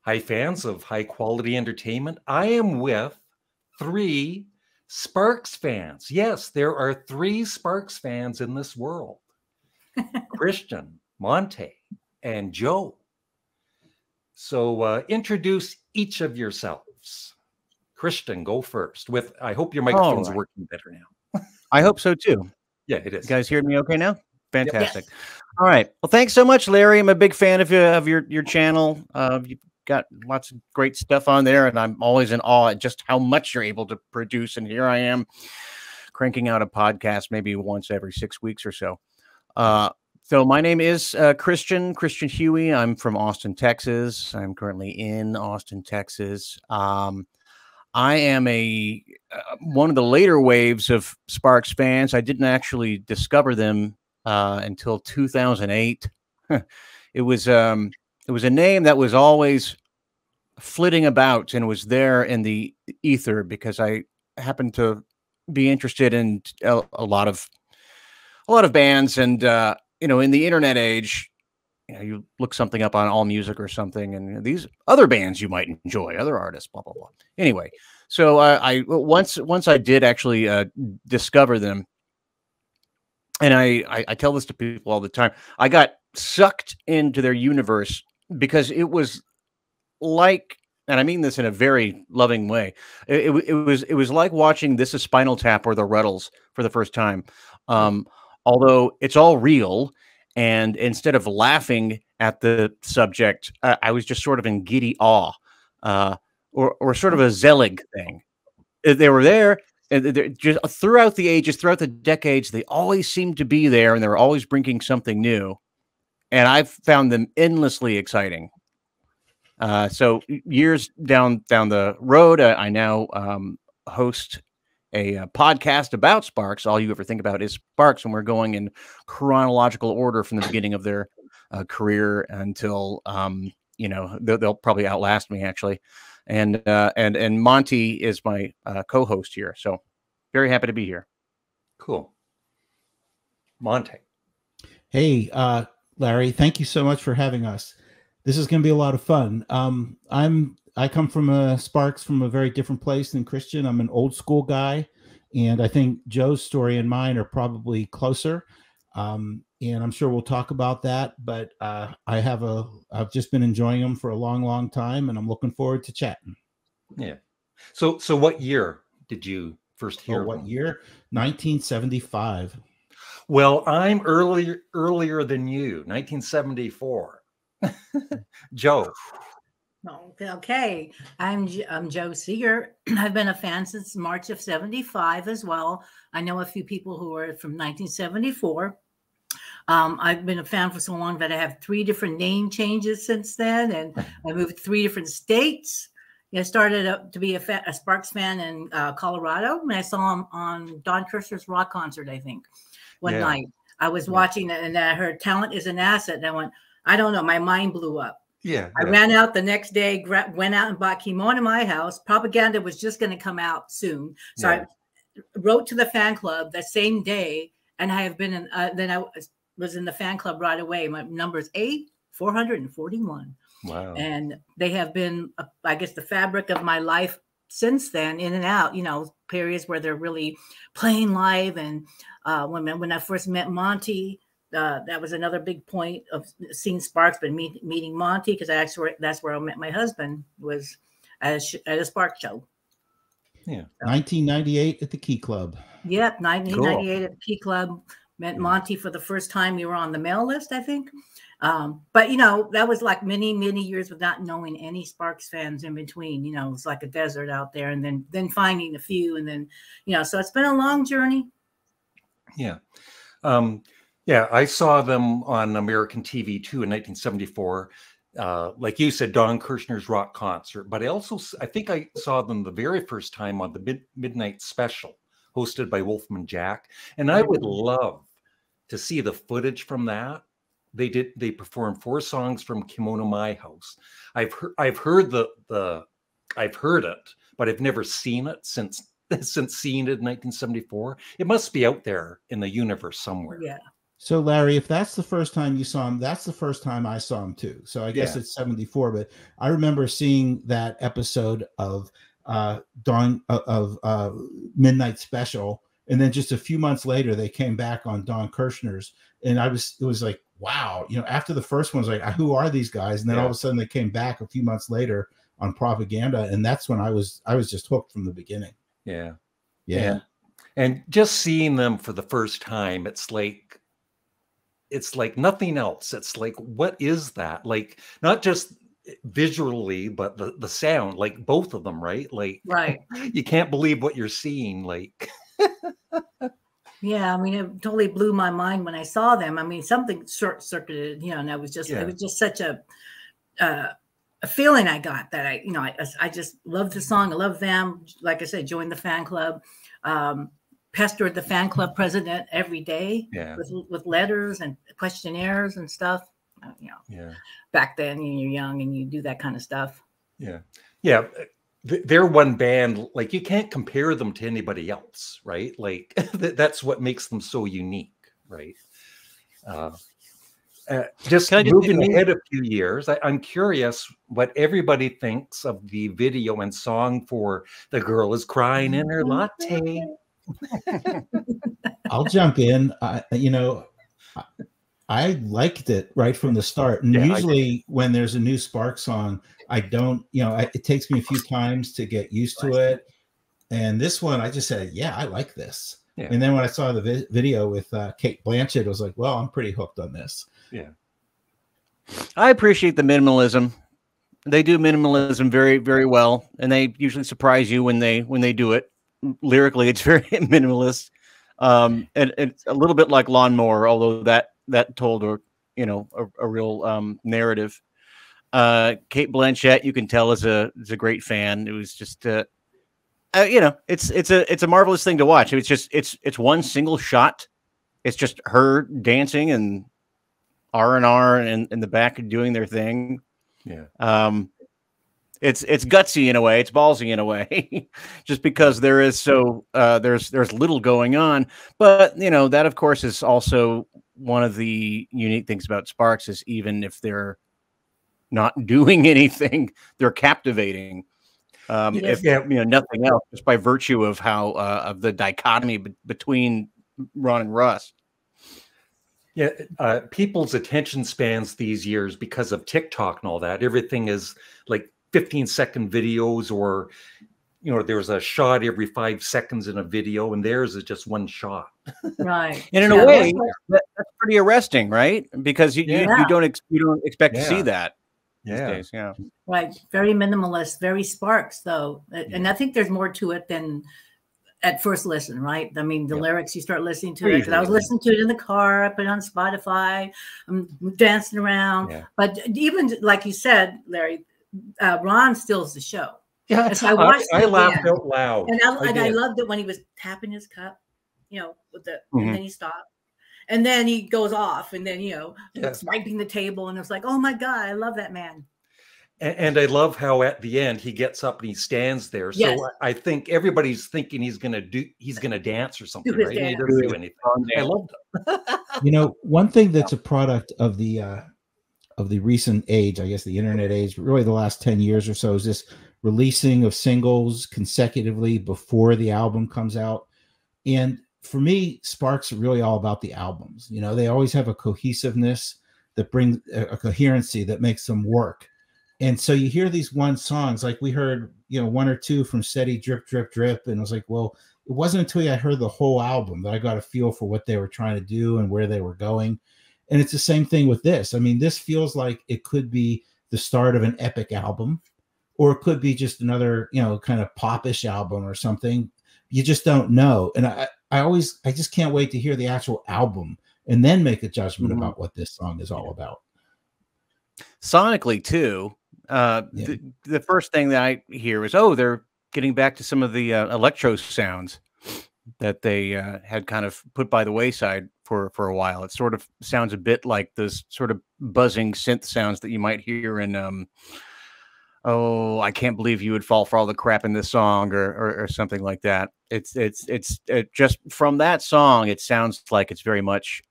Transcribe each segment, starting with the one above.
Hi, fans of high quality entertainment. I am with 3 Sparks fans. Yes, there are 3 Sparks fans in this world. Christian, Monte, and Joe. So introduce each of yourselves. Christian, go first. I hope your microphone's working better now. I hope so too. Yeah, it is. You guys hear me okay now? Fantastic. Yes. All right. Well, thanks so much, Larry. I'm a big fan of your channel. You've got lots of great stuff on there, and I'm always in awe at just how much you're able to produce. And here I am cranking out a podcast maybe once every 6 weeks or so. So my name is Christian Huey. I'm from Austin, Texas. I'm currently in Austin, Texas. I am one of the later waves of Sparks fans. I didn't actually discover them until 2008. It was a name that was always flitting about and was there in the ether because I happened to be interested in a lot of bands, and in the internet age, you look something up on AllMusic or something, and these other bands you might enjoy, other artists, blah blah blah. Anyway, so once I did actually discover them, and I tell this to people all the time, I got sucked into their universe because it was like, and I mean this in a very loving way, it was like watching This Is Spinal Tap or the Ruddles for the first time. Although it's all real, and instead of laughing at the subject, I was just sort of in giddy awe, or sort of a Zelig thing. They were there, and just throughout the ages, throughout the decades, they always seemed to be there, and they were always bringing something new. And I've found them endlessly exciting. So years down the road, I now host a podcast about Sparks. All you ever think about is Sparks, and we're going in chronological order from the beginning of their career until they'll probably outlast me, actually. And Monty is my co-host here, so very happy to be here. Cool. Monte. Hey, Larry, thank you so much for having us. This is going to be a lot of fun. I come from Sparks from a very different place than Christian. I'm an old school guy, and I think Joe's story and mine are probably closer. And I'm sure we'll talk about that. But I've just been enjoying them for a long, long time, and I'm looking forward to chatting. Yeah. So what year did you first hear? What year? 1975. Well, I'm earlier than you. 1974. Joe. Okay. I'm Joe Seeger. I've been a fan since March of 75 as well. I know a few people who are from 1974. I've been a fan for so long that I have 3 different name changes since then, and I moved to 3 different states. I started up to be a Sparks fan in Colorado, and I saw him on Don Kirshner's rock concert, I think, one night. I was watching it, and I heard "Talent is an Asset," and I went, I don't know, my mind blew up. Yeah. I ran out the next day, went out and bought Kimono in my house. Propaganda was just going to come out soon. So I wrote to the fan club that same day, and I have been then I was in the fan club right away. My number is 441. Wow. And they have been, I guess, the fabric of my life since then, in and out, periods where they're really playing live. And when I first met Monty, that was another big point of seeing Sparks, but meeting Monty, because that's where I met my husband, was at a Sparks show. Yeah. 1998 at the Key Club. Yep. 1998 at the Key Club. Met Monty for the first time. You were on the Mael list, I think. But that was like many, many years without knowing any Sparks fans in between. It was like a desert out there, and then finding a few, and then, so it's been a long journey. Yeah. Yeah, I saw them on American TV too in 1974. Like you said, Don Kirshner's rock concert. But I think I saw them the very first time on the Midnight Special, hosted by Wolfman Jack. And I would love to see the footage from that. They performed 4 songs from Kimono My House. I've heard it, but I've never seen it since seeing it in 1974. It must be out there in the universe somewhere. Yeah. So Larry, if that's the first time you saw him, that's the first time I saw him too. So I guess it's 74, but I remember seeing that episode of Midnight Special, and then just a few months later they came back on Don Kirshner's, and it was like, wow, you know, after the first one was like, who are these guys? And then all of a sudden they came back a few months later on Propaganda, and that's when I was just hooked from the beginning. Yeah. And just seeing them for the first time, it's like nothing else. It's like, what is that? Like, not just visually, but the sound, like both of them, right? Like, you can't believe what you're seeing. Like, yeah, I mean, it totally blew my mind when I saw them. I mean, something short-circuited, you know, and it was just such a feeling I got that I just loved the song. I love them. Like I said, joined the fan club. Pestered the fan club president every day with letters and questionnaires and stuff. You know, back then you're young and you do that kind of stuff. Yeah. They're one band, like you can't compare them to anybody else, right? Like that's what makes them so unique, right? Just moving ahead a few years, I'm curious what everybody thinks of the video and song for "The Girl Is Crying in Her Latte." I'll jump in. You know, I liked it right from the start. And usually when there's a new Spark song, I don't, you know, it takes me a few times to get used to it. And this one, I just said, yeah, I like this. And then when I saw the video with Kate Blanchett, I was like, well, I'm pretty hooked on this. I appreciate the minimalism. They do minimalism very, very well. And they usually surprise you when they do it. Lyrically, it's very minimalist. And it's a little bit like Lawnmower, although that told a real narrative. Kate Blanchett, you can tell is a great fan. It was just you know, it's a marvelous thing to watch. It's one single shot. It's just her dancing and R&R and in the back doing their thing. It's gutsy in a way. It's ballsy in a way, just because there is there's little going on. But you know that of course is also one of the unique things about Sparks is even if they're not doing anything, they're captivating. If you know nothing else, just by virtue of how of the dichotomy between Ron and Russ. People's attention spans these years because of TikTok and all that. Everything is like 15-second videos, or you know, there's a shot every 5 seconds in a video, and theirs is just one shot. Right. And in a way, that's pretty arresting, right? Because you don't expect to see that. These days. Right. Very minimalist, very Sparks though. And I think there's more to it than at first listen, right? I mean, the lyrics, you start listening to it. Because I was listening to it in the car, I put it on Spotify, I'm dancing around. But even like you said, Larry, Ron steals the show. So I laughed out loud. And I loved it when he was tapping his cup, you know, with the and then he stopped. And then he goes off and then, you know, swiping the table. And it was like, oh my God, I love that man. And I love how at the end he gets up and he stands there. So I think everybody's thinking he's gonna dance or something, right? And he doesn't do anything. I love them. You know, one thing that's a product of the recent age, I guess the internet age, but really the last 10 years or so, is this releasing of singles consecutively before the album comes out. And for me, Sparks are really all about the albums. You know, they always have a cohesiveness that brings a coherency that makes them work. And so you hear these one songs, like we heard, you know, one or two from Steady Drip, Drip, Drip. And I was like, well, it wasn't until I heard the whole album that I got a feel for what they were trying to do and where they were going. And it's the same thing with this. I mean, this feels like it could be the start of an epic album, or it could be just another, you know, kind of popish album or something. You just don't know. And I just can't wait to hear the actual album and then make a judgment about what this song is all about. Sonically too. The first thing that I hear is, oh, they're getting back to some of the electro sounds that they had kind of put by the wayside for a while. It sort of sounds a bit like those sort of buzzing synth sounds that you might hear in oh, I can't believe you would fall for all the crap in this song, or something like that. It just from that song, it sounds like it's very much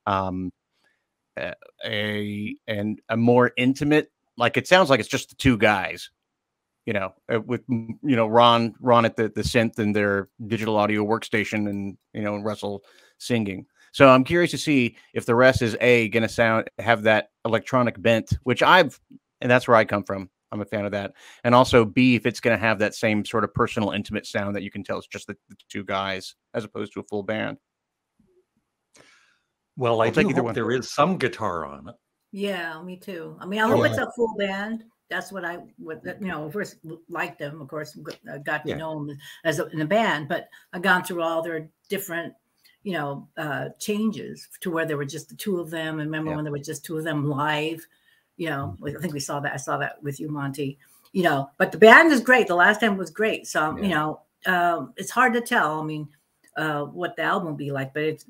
a more intimate, like it sounds like it's just the two guys, with Ron at the synth and their digital audio workstation, and and Russell singing. So I'm curious to see if the rest is gonna have that electronic bent, and that's where I come from. I'm a fan of that. And also B, if it's going to have that same sort of personal, intimate sound that you can tell it's just the two guys as opposed to a full band. Well, I do hope there is some guitar on it. Yeah, me too. I mean, I hope it's a full band. That's what I first liked them. Of course, got to know them in a band, but I've gone through all their different, changes to where there were just the two of them. And remember when there were just two of them live? I think we saw that. I saw that with you, Monty. But the band is great. The last time was great. So it's hard to tell. I mean, what the album will be like, but it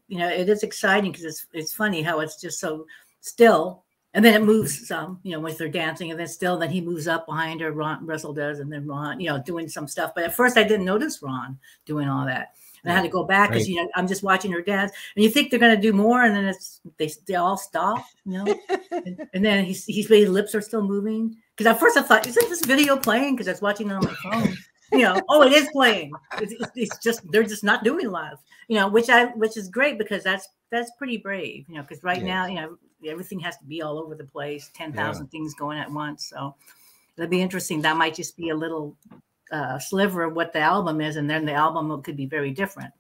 is exciting because it's funny how it's just so still, and then it moves some, with their dancing, and then he moves up behind her. Russell does, and then Ron, doing some stuff. But at first, I didn't notice Ron doing all that. And I had to go back because I'm just watching her dance, and you think they're going to do more, and then they all stop, and then his lips are still moving. Because at first I thought, isn't this video playing? Because I was watching it on my phone. Oh, it is playing. It's just they're just not doing live, which is great because that's pretty brave, because right now everything has to be all over the place, 10,000 things going at once. So it'll be interesting. That might just be a little sliver of what the album is, and then the album could be very different.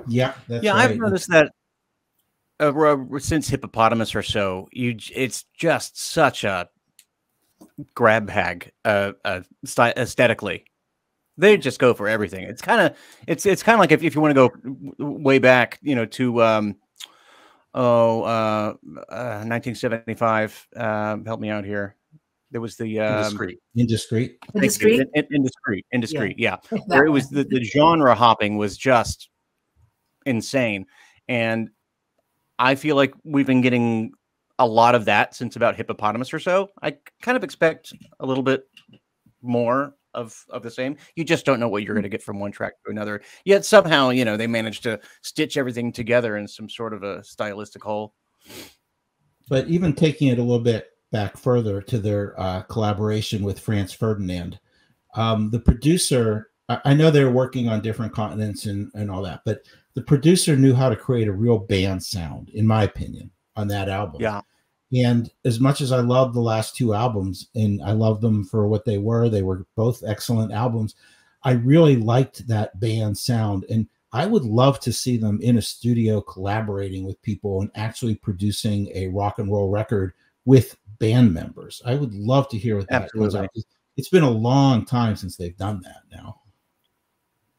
Yeah, that's right. Right. I've noticed that since Hippopotamus or so, it's just such a grab bag aesthetically. They just go for everything. It's kind of like if you want to go way back, to 1975. Help me out here. There was the Indiscreet. Yeah. Where it was the genre hopping was just insane, and I feel like we've been getting a lot of that since about Hippopotamus or so. I kind of expect a little bit more of the same. You just don't know what you're going to get from one track to another. Yet somehow, they managed to stitch everything together in some sort of a stylistic whole. But even taking it a little bit back further to their collaboration with Franz Ferdinand, the producer, I know they're working on different continents and all that, but the producer knew how to create a real band sound, in my opinion, on that album. Yeah. And as much as I love the last two albums, and I love them for what they were both excellent albums, I really liked that band sound. And I would love to see them in a studio collaborating with people and actually producing a rock and roll record with band members. I would love to hear what that comes out. It's been a long time since they've done that now.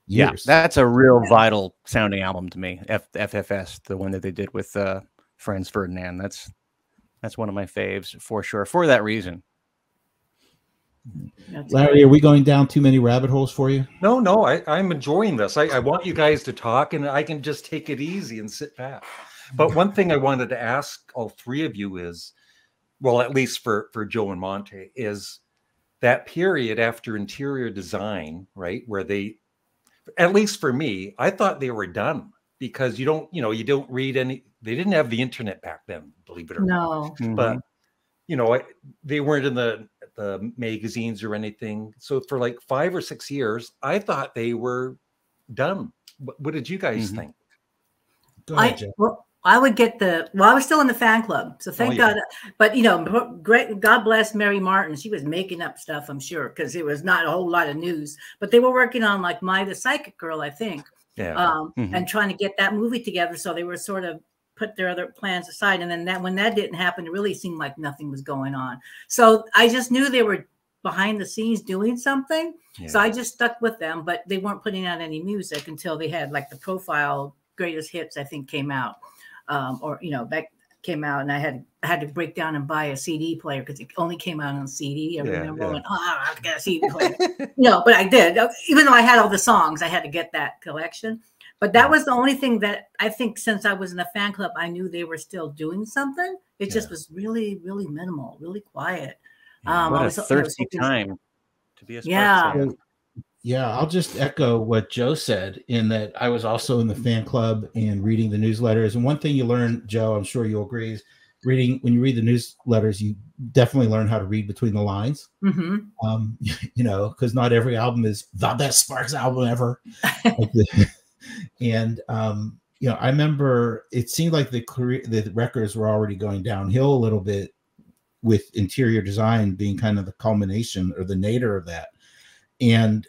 Years. Yeah, that's a real vital sounding album to me. FFS, the one that they did with Franz Ferdinand. That's one of my faves for sure, for that reason. Larry, are we going down too many rabbit holes for you? No, I'm enjoying this. I want you guys to talk, and I can just take it easy and sit back. But one thing I wanted to ask all three of you is, well, at least for Joe and Monte, is that period after Interior Design, right, where they, at least for me, I thought they were done, because you don't read any. They didn't have the internet back then, believe it or not. No. But they weren't in the magazines or anything. So for like 5 or 6 years, I thought they were done. What did you guys think? Go ahead, Jeff. I would get I was still in the fan club, so thank God. But great, God bless Mary Martin. She was making up stuff, I'm sure, because it was not a whole lot of news. But they were working on like the Psychic Girl, I think, and trying to get that movie together. So they were sort of put their other plans aside, and then when that didn't happen, it really seemed like nothing was going on. So I just knew they were behind the scenes doing something. Yeah. So I just stuck with them, but they weren't putting out any music until they had like the Profile Greatest Hits, I think, came out. That came out, and I had to break down and buy a CD player because it only came out on CD. I remember going, I have to get a CD player. But I did. Even though I had all the songs, I had to get that collection. But that was the only thing that I think, since I was in the fan club, I knew they were still doing something. It just was really, really minimal, really quiet. What a thirsty time to be a Sparks fan. Yeah, I'll just echo what Joe said in that I was also in the fan club and reading the newsletters. And one thing you learn, Joe, I'm sure you'll agree, is when you read the newsletters, you definitely learn how to read between the lines. You know, because not every album is the best Sparks album ever. And you know, I remember it seemed like the records were already going downhill a little bit, with interior design being kind of the culmination or the nadir of that. And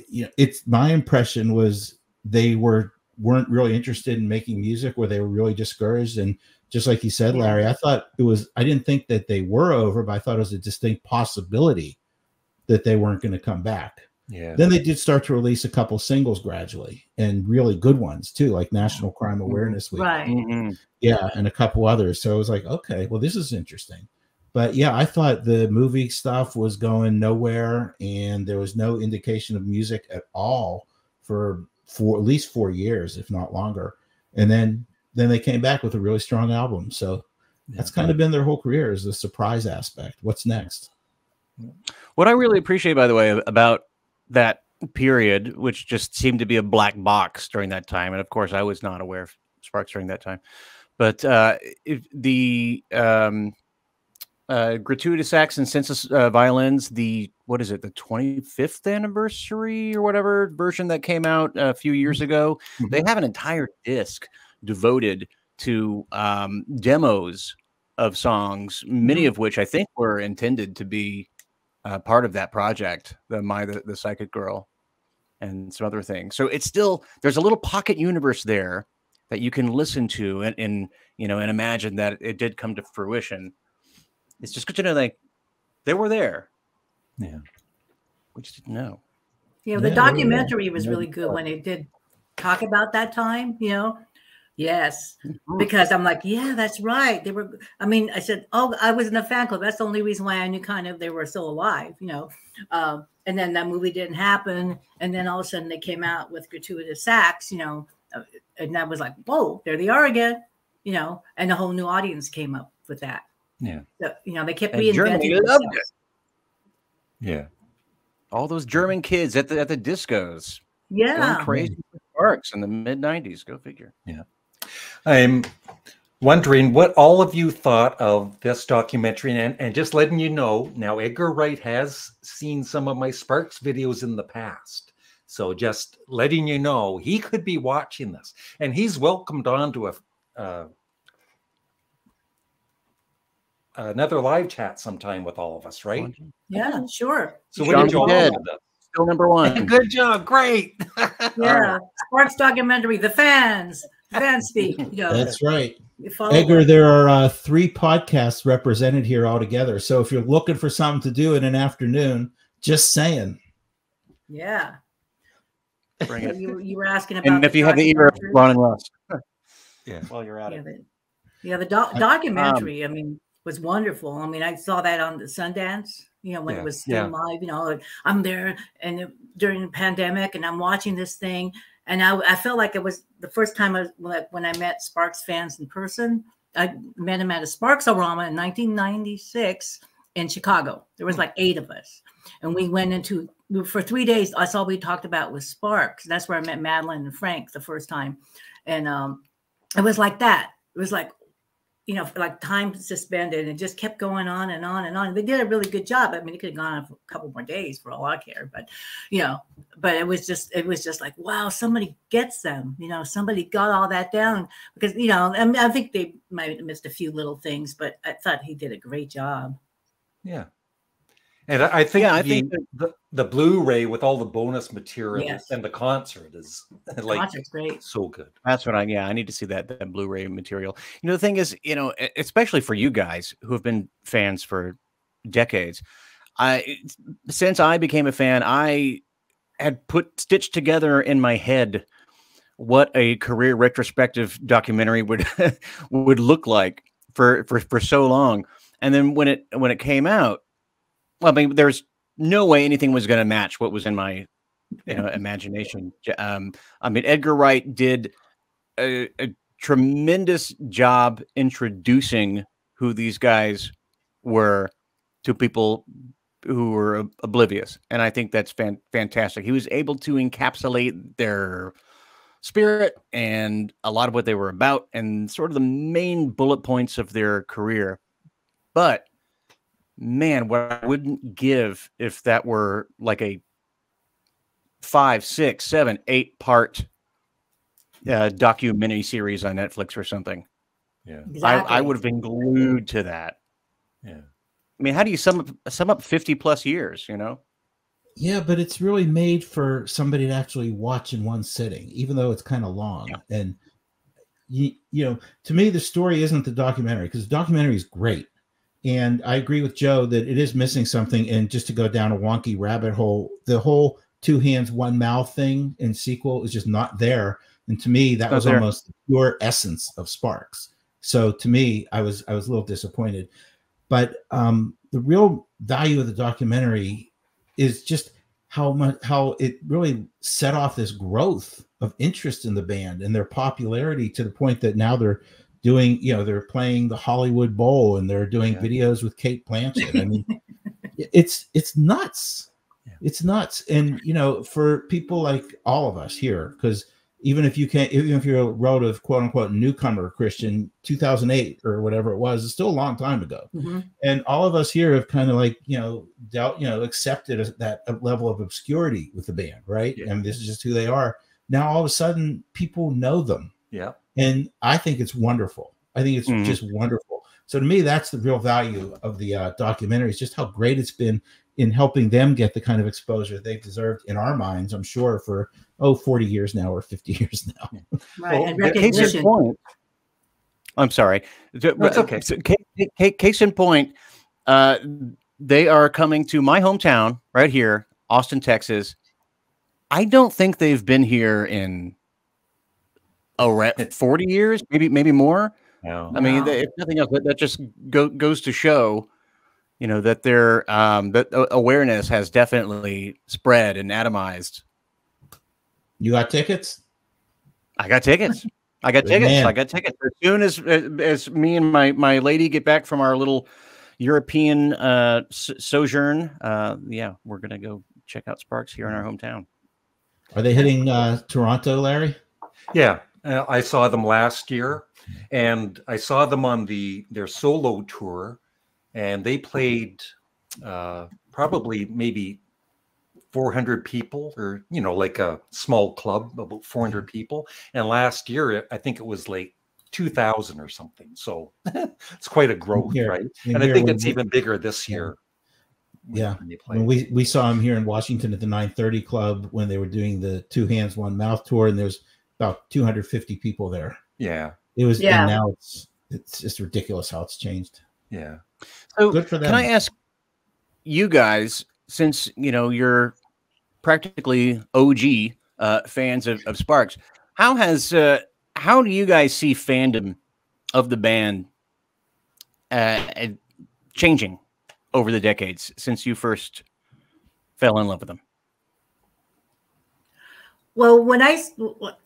you know, it's my impression was they weren't really interested in making music, or they were really discouraged. And just like you said, Larry, I thought I didn't think that they were over, but I thought it was a distinct possibility that they weren't going to come back. Yeah. Then they did start to release a couple singles gradually, and really good ones too, like National Crime Awareness Week. Right. Yeah, and a couple others. So it was like, okay, well, this is interesting. But yeah, I thought the movie stuff was going nowhere, and there was no indication of music at all for at least 4 years, if not longer. And then they came back with a really strong album. So that's kind of been their whole career, is the surprise aspect. What's next? What I really appreciate, by the way, about that period, which just seemed to be a black box during that time, and of course I was not aware of Sparks during that time, but the gratuitous sax and census violins, the 25th anniversary or whatever version that came out a few years ago, they have an entire disc devoted to demos of songs, many of which I think were intended to be part of that project, the Psychic Girl and some other things. So it's still, there's a little pocket universe there that you can listen to and you know, and imagine that it did come to fruition. It's just good to know they were there. Yeah. We just didn't know. You know, the documentary was really good when it did talk about that time, you know. Yes, because I'm like, yeah, that's right. They were, I mean, I said, oh, I was in a fan club. That's the only reason why I knew kind of they were still alive, you know. And then that movie didn't happen. And then all of a sudden they came out with gratuitous sax, you know, and that was like, whoa, there they are again, you know, and a whole new audience came up with that. Yeah. So, you know, they kept reinventing themselves. Yeah. All those German kids at the discos. Yeah. Going crazy for Sparks in the mid-90s. Go figure. Yeah. I'm wondering what all of you thought of this documentary, and just letting you know, now Edgar Wright has seen some of my Sparks videos in the past. So just letting you know, he could be watching this, and he's welcomed on to another live chat sometime with all of us, right? Yeah, sure. So what did you all think of that? Still #1. Good job. Great. Yeah. Sparks documentary, the fans speak. You know. That's right. Edgar, there are 3 podcasts represented here altogether. So if you're looking for something to do in an afternoon, just saying. Yeah. Bring it. You were asking about. And if you have the ear of Ron and Ross. Yeah. While you're at it. The documentary, I mean, was wonderful. I mean, I saw that on the Sundance, you know, when it was still live, you know, I'm there and during the pandemic and I'm watching this thing. And I felt like it was the first time when I met Sparks fans in person. I met him at a Sparks-O-Rama in 1996 in Chicago. There was like 8 of us. And we went for 3 days. That's all we talked about was Sparks. That's where I met Madeline and Frank the first time. And it was like that. It was like, you know, like time suspended, and it just kept going on and on and on. They did a really good job. I mean, it could have gone on for a couple more days for all I care, but you know, but it was just like, wow, somebody gets them, you know, somebody got all that down, because, you know, I mean, I think they might have missed a few little things, but I thought he did a great job. Yeah. And I think the Blu-ray with all the bonus material and the concert is like concert's great. So good. That's what I need to see that Blu-ray material. You know, the thing is, you know, especially for you guys who have been fans for decades, since I became a fan, I had stitched together in my head what a career retrospective documentary would look like for so long. And then when it came out, well, I mean, there's no way anything was going to match what was in my, you know, imagination. I mean, Edgar Wright did a tremendous job introducing who these guys were to people who were oblivious, and I think that's fantastic. He was able to encapsulate their spirit and a lot of what they were about, and sort of the main bullet points of their career. But man, what I wouldn't give if that were like a 5, 6, 7, 8-part documentary series on Netflix or something. Yeah, Exactly. I would have been glued to that. yeah. I mean, how do you sum up 50 plus years, you know? Yeah, but it's really made for somebody to actually watch in one sitting, even though it's kind of long. Yeah. And you know, to me, the story isn't the documentary, because the documentary is great. And I agree with Joe that it is missing something. And just to go down a wonky rabbit hole, the whole 2 hands, 1 mouth thing in sequel is just not there. And to me, that was almost the pure essence of Sparks. So to me, I was a little disappointed. But the real value of the documentary is just how it really set off this growth of interest in the band and their popularity, to the point that now they're doing, you know, they're playing the Hollywood Bowl and they're doing videos with Kate Blanchett. I mean, it's nuts. Yeah. It's nuts. And, you know, for people like all of us here, because even if you're a relative, quote unquote, newcomer Christian, 2008 or whatever it was, it's still a long time ago. Mm-hmm. And all of us here have kind of like, you know, accepted that level of obscurity with the band, right? Yeah. And this is just who they are. Now, all of a sudden, people know them. Yeah. And I think it's wonderful. I think it's just wonderful. So to me, that's the real value of the documentary, is just how great it's been in helping them get the kind of exposure they've deserved in our minds, I'm sure, for 40 years now or 50 years now. Right. Well, and recognition. Point, I'm sorry. That's okay. Case in point, they are coming to my hometown right here, Austin, Texas. I don't think they've been here in 40 years, maybe more. No. I mean, if nothing else, that just goes to show, you know, that their that awareness has definitely spread and atomized. You got tickets? I got tickets. I got tickets. Man. I got tickets. As soon as me and my lady get back from our little European sojourn, we're gonna go check out Sparks here in our hometown. Are they hitting Toronto, Larry? Yeah, I saw them last year, and I saw them on their solo tour, and they played probably maybe 400 people, or, you know, like a small club, about 400 people. And last year, I think it was like 2,000 or something. So it's quite a growth, right? And I think it's even bigger this year. Yeah. When we saw them here in Washington at the 930 Club when they were doing the 2 hands, 1 mouth tour, and there's about 250 people there. Yeah. It was, and now it's just ridiculous how it's changed. Yeah. So good for them. Can I ask you guys, since, you know, you're practically OG fans of Sparks, how do you guys see fandom of the band changing over the decades since you first fell in love with them? Well,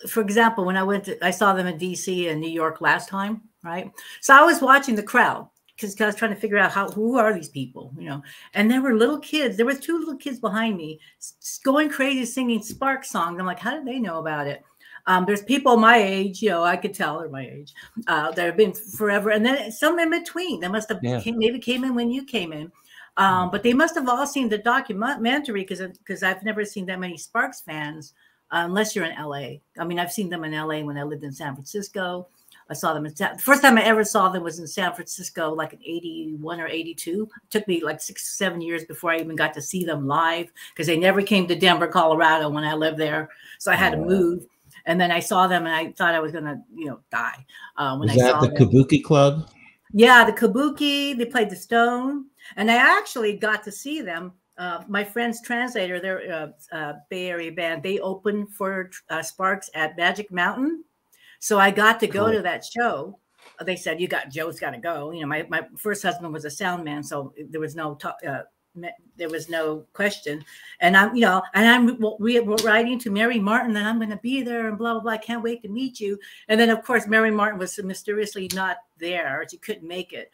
for example, when I saw them in DC and New York last time, right? So I was watching the crowd because I was trying to figure out who are these people, you know? And there were little kids. There were 2 little kids behind me going crazy singing Sparks songs. I'm like, how did they know about it? There's people my age, you know, I could tell they're my age, that have been forever. And then some in between. They must have maybe came in when you came in. But they must have all seen the documentary because I've never seen that many Sparks fans, unless you're in LA. I mean, I've seen them in LA when I lived in San Francisco. I saw them the first time I ever saw them was in San Francisco, like in 81 or 82. It took me like 6 or 7 years before I even got to see them live, because they never came to Denver, Colorado when I lived there. So I had to move. And then I saw them and I thought I was going to, you know, die. Was that the Kabuki Club? Yeah, the Kabuki. They played the Stone. And I actually got to see them. My friend's translator, their Bay Area band, they opened for Sparks at Magic Mountain. So I got to go to that show. They said, Joe's got to go. You know, my first husband was a sound man, so there was no question. And I'm writing to Mary Martin that I'm going to be there and blah, blah, blah. I can't wait to meet you. And then, of course, Mary Martin was mysteriously not there. She couldn't make it.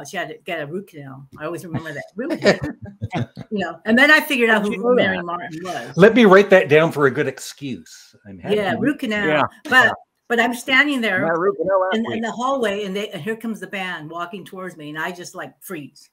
She had to get a root canal. I always remember that. You know, and then I figured out How'd you who know Mary that? Martin was. Let me write that down for a good excuse. I'm Yeah, root canal. Yeah. But I'm standing there My root canal last in week. the hallway, and here comes the band walking towards me, and I just like freeze,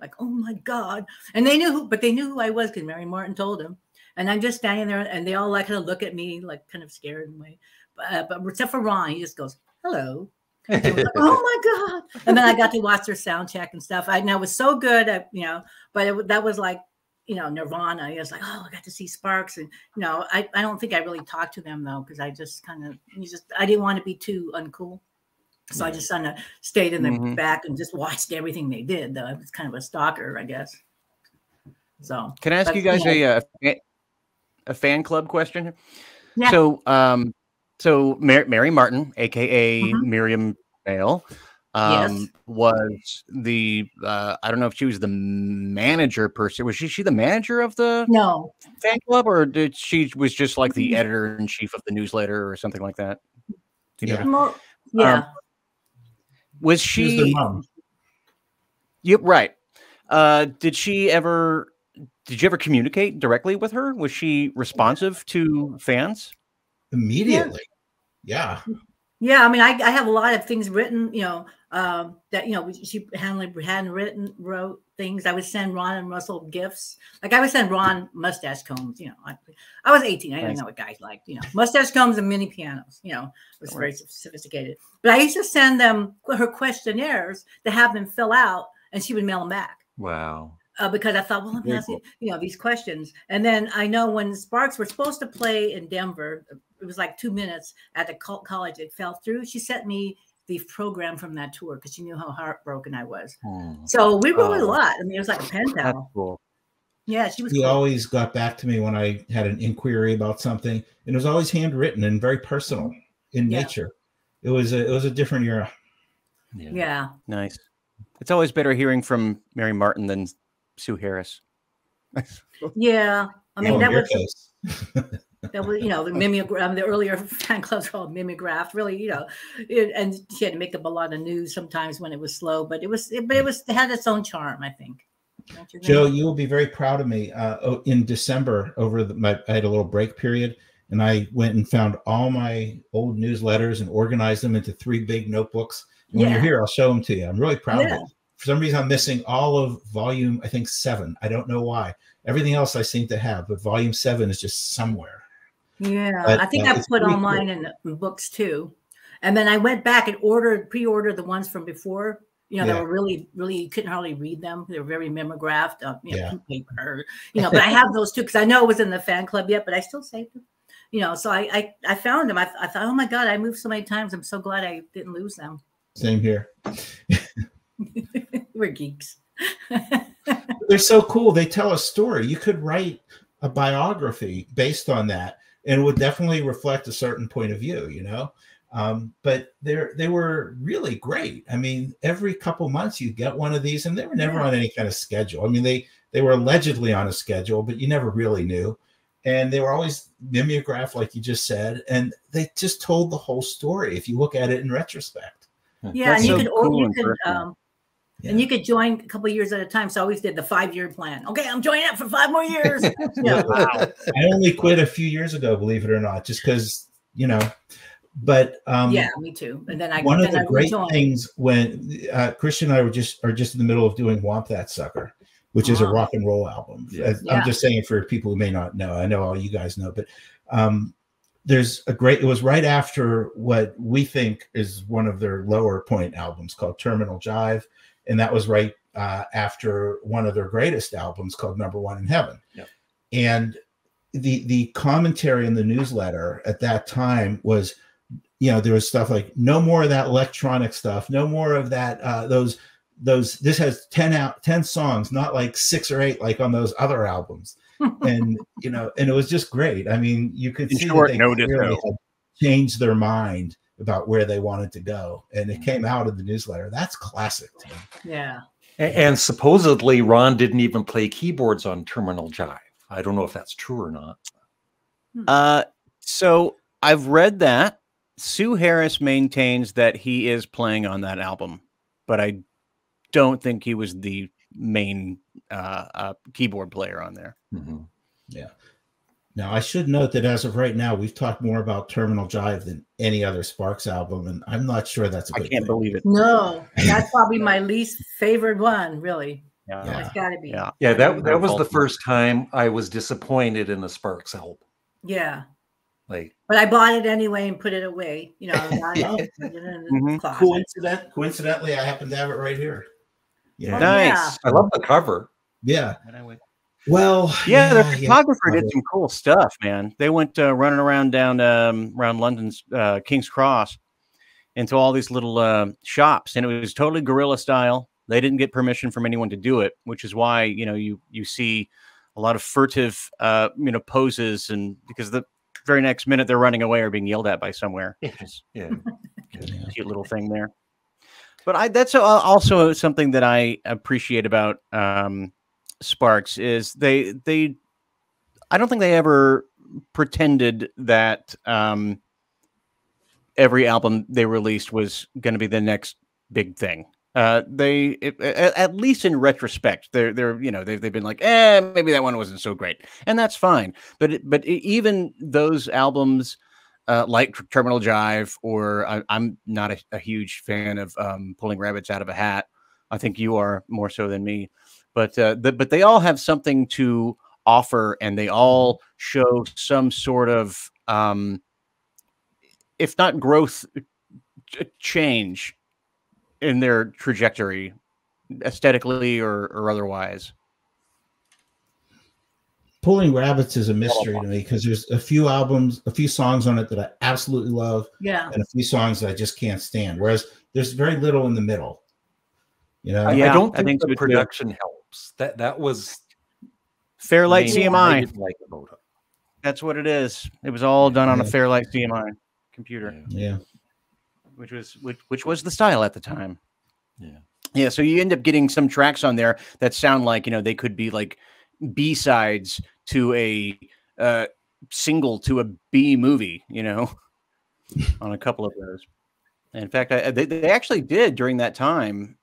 like, oh my God. And they knew who I was because Mary Martin told them. And I'm just standing there, and they all like kind of look at me like kind of scared in a way. But except for Ron, he just goes, hello. And like, oh my God. And then I got to watch their sound check and stuff. I know it was so good, you know, but that was like, you know, Nirvana. It was like, oh, I got to see Sparks. And, you know, I don't think I really talked to them though, because I just kind of, I didn't want to be too uncool. So I just kind of stayed in the back and just watched everything they did though. I was kind of a stalker, I guess. So can I ask you guys a fan club question? Yeah. So Mary Martin, aka Miriam Mael, was the I don't know if she was the manager per se. Was she the manager of the fan club, or did she was just like the editor in chief of the newsletter or something like that? Was she their mom. Yep, right. Did you ever communicate directly with her? Was she responsive to fans? Immediately. Yeah. Yeah, I mean, I have a lot of things written, you know, that, you know, she wrote things. I would send Ron and Russell gifts. Like I would send Ron mustache combs, you know. I was 18. I didn't know what guys liked, you know, mustache combs and mini pianos, you know, it was very sophisticated. But I used to send them her questionnaires to have them fill out, and she would mail them back. Wow. Because I thought, well, let me ask you, you know, these questions. And then I know when Sparks were supposed to play in Denver, it was like 2 minutes at the college. It fell through. She sent me the program from that tour because she knew how heartbroken I was. So we wrote a lot. I mean, it was like a pen pal. That's cool. Yeah, she was. He always got back to me when I had an inquiry about something, and it was always handwritten and very personal in nature. It was a different era. Yeah. Nice. It's always better hearing from Mary Martin than Sue Harris. Yeah, I mean that was you know, the earlier fan clubs were all mimeographed, really, you know, and she had to make up a lot of news sometimes when it was slow, but it had its own charm, I think. Joe, you will be very proud of me. In December, I had a little break period, and I went and found all my old newsletters and organized them into 3 big notebooks. And when you're here, I'll show them to you. I'm really proud of it. For some reason, I'm missing all of volume, I think 7. I don't know why. Everything else I seem to have, but volume 7 is just somewhere. Yeah, but, I think I put all mine in books too. And then I went back and pre-ordered the ones from before. You know, they were really, you couldn't hardly read them. They were very mimeographed, you know, paper, you know, but I have those too because I know it was in the fan club yet, but I still saved them. You know, so I found them. I thought, oh my God, I moved so many times. I'm so glad I didn't lose them. Same here. We're geeks. They're so cool. They tell a story. You could write a biography based on that, and it would definitely reflect a certain point of view, you know. But they were really great. I mean, every couple months you get one of these, and they were never on any kind of schedule. I mean, they were allegedly on a schedule, but you never really knew. And they were always mimeographed, like you just said, and they just told the whole story if you look at it in retrospect. Yeah, and and you could join a couple of years at a time. So I always did the 5-year plan. Okay, I'm joining up for 5 more years. Wow. I only quit a few years ago, believe it or not, just because, you know. But yeah, me too. And then one of the great things when Christian and I are just in the middle of doing "Womp That Sucker," which is a rock and roll album. I'm just saying for people who may not know. I know all you guys know, but there's it was right after what we think is one of their lower point albums called Terminal Jive. And that was right after one of their greatest albums called Number One in Heaven. Yep. And the commentary in the newsletter at that time was, you know, there was stuff like no more of that electronic stuff, no more of that this has 10 songs, not like 6 or 8 like on those other albums. And you know, and it was just great. I mean, you could see that they really had changed their mind about where they wanted to go, and it came out of the newsletter. That's classic to me. Yeah. And supposedly Ron didn't even play keyboards on Terminal Jive. I don't know if that's true or not. So I've read that Sue Harris maintains that he is playing on that album, but I don't think he was the main keyboard player on there. Yeah. Now, I should note that as of right now, we've talked more about Terminal Jive than any other Sparks album, and I'm not sure that's a good thing. I can't believe it. No, that's probably my least favorite one, really. Yeah. It's got to be. Yeah, that was the first time I was disappointed in the Sparks album. Yeah. Like, but I bought it anyway and put it away. You know, Coincidentally, I happen to have it right here. Yeah. Nice. I love the cover. Yeah. Well, yeah, the photographer did some cool stuff, man. They went running around down around London's King's Cross into all these little shops, and it was totally guerrilla style. They didn't get permission from anyone to do it, which is why you see a lot of furtive poses, and because the very next minute they're running away or being yelled at by somewhere. Yeah, cute little thing there. But that's also something that I appreciate about Sparks is I don't think they ever pretended that every album they released was going to be the next big thing. At least in retrospect, they've been like, maybe that one wasn't so great, and that's fine. But even those albums, like Terminal Jive, or I'm not a huge fan of Pulling Rabbits Out of a Hat. I think you are more so than me. But they all have something to offer, and they all show some sort of, if not growth, change in their trajectory, aesthetically or otherwise. Pulling Rabbits is a mystery to me because there's a few songs on it that I absolutely love, and a few songs that I just can't stand. Whereas there's very little in the middle. I don't think the production helps. That was Fairlight CMI. I didn't like about it. That's what it is. It was all done on a Fairlight CMI computer. Yeah. Which was the style at the time. Yeah. So you end up getting some tracks on there that sound like they could be like B-sides to a single to a B movie. On a couple of those. In fact, they actually did during that time.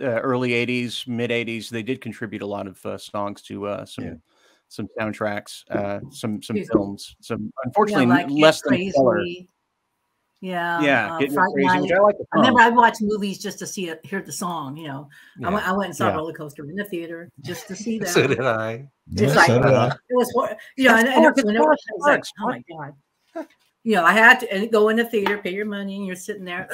Early 80s, mid 80s, they did contribute a lot of songs to some soundtracks, some films. Some unfortunately like less than Crazy. stellar. Getting Crazy, which I like the I remember I watched movies just to hear the song. I went and saw Roller Coaster in the theater just to see that. So did I. It was and it was like, oh my god. I had to go in the theater, pay your money, and you're sitting there.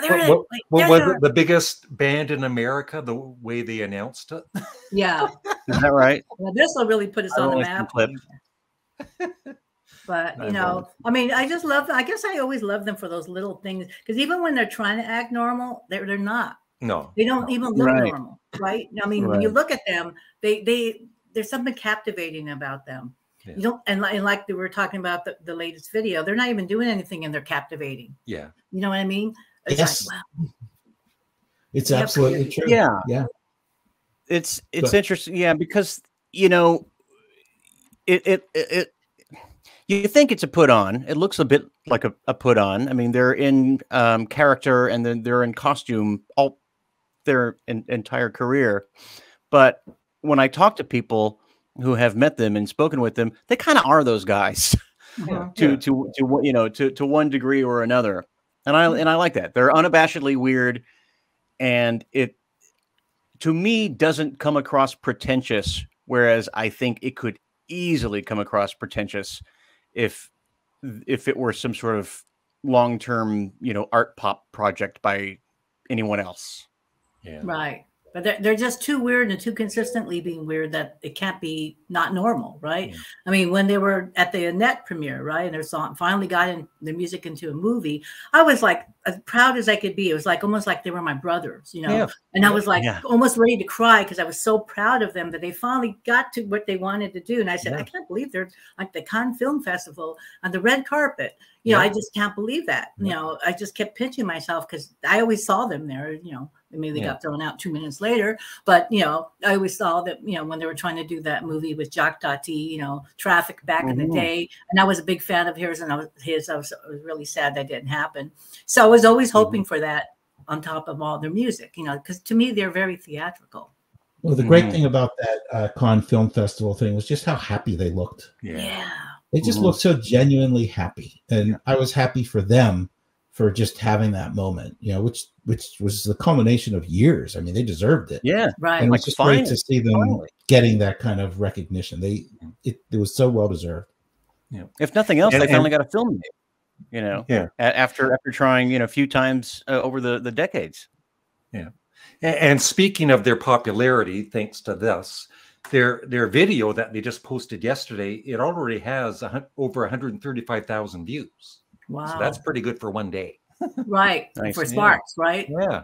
What was it, the biggest band in America? The way they announced it. Yeah, is that right? Well, this will really put us on the map. But I mean, I just love. I guess I always love them for those little things because even when they're trying to act normal, they're not. No, they don't even look normal, right? I mean, when you look at them, there's something captivating about them. Yeah. You don't, and like we were talking about the latest video, they're not even doing anything, and they're captivating. Yeah, you know what I mean? It's yes, like, wow. It's absolutely true. Yeah. It's interesting, because it you think it's a put on. It looks a bit like a put on. I mean, they're in character and then they're in costume all their entire career. But when I talk to people who have met them and spoken with them, they kind of are those guys to one degree or another. And I like that. They're unabashedly weird, and it to me doesn't come across pretentious, whereas I think it could easily come across pretentious if it were some sort of long-term, art pop project by anyone else. Yeah. Right. But they're just too weird and too consistently being weird that it can't be not normal, right? Yeah. I mean, when they were at the Annette premiere, right, and their song finally got the music into a movie, I was like as proud as I could be. It was like almost like they were my brothers, Yeah. And I was like almost ready to cry because I was so proud of them that they finally got to what they wanted to do. And I said, I can't believe they're like the Cannes Film Festival on the red carpet. I just can't believe that. I just kept pinching myself because I always saw them there, Maybe they got thrown out 2 minutes later, but I always saw that when they were trying to do that movie with Jacques Tati, Traffic back in the day, and I was a big fan of his, and I was really sad that didn't happen. So I was always hoping for that on top of all their music, because to me they're very theatrical. Well, the great thing about that Cannes Film Festival thing was just how happy they looked. Yeah. They just looked so genuinely happy, and I was happy for them for just having that moment, you know, which was the culmination of years. I mean, they deserved it. Yeah, Right. And it was just great to see them getting that kind of recognition. It was so well deserved. Yeah. If nothing else, they finally got a film made. You know, after trying, a few times over the decades. Yeah. And speaking of their popularity, thanks to this, their video that they just posted yesterday, it already has over 135,000 views. Wow. So that's pretty good for one day. Right. Nice. For Sparks, right? Yeah.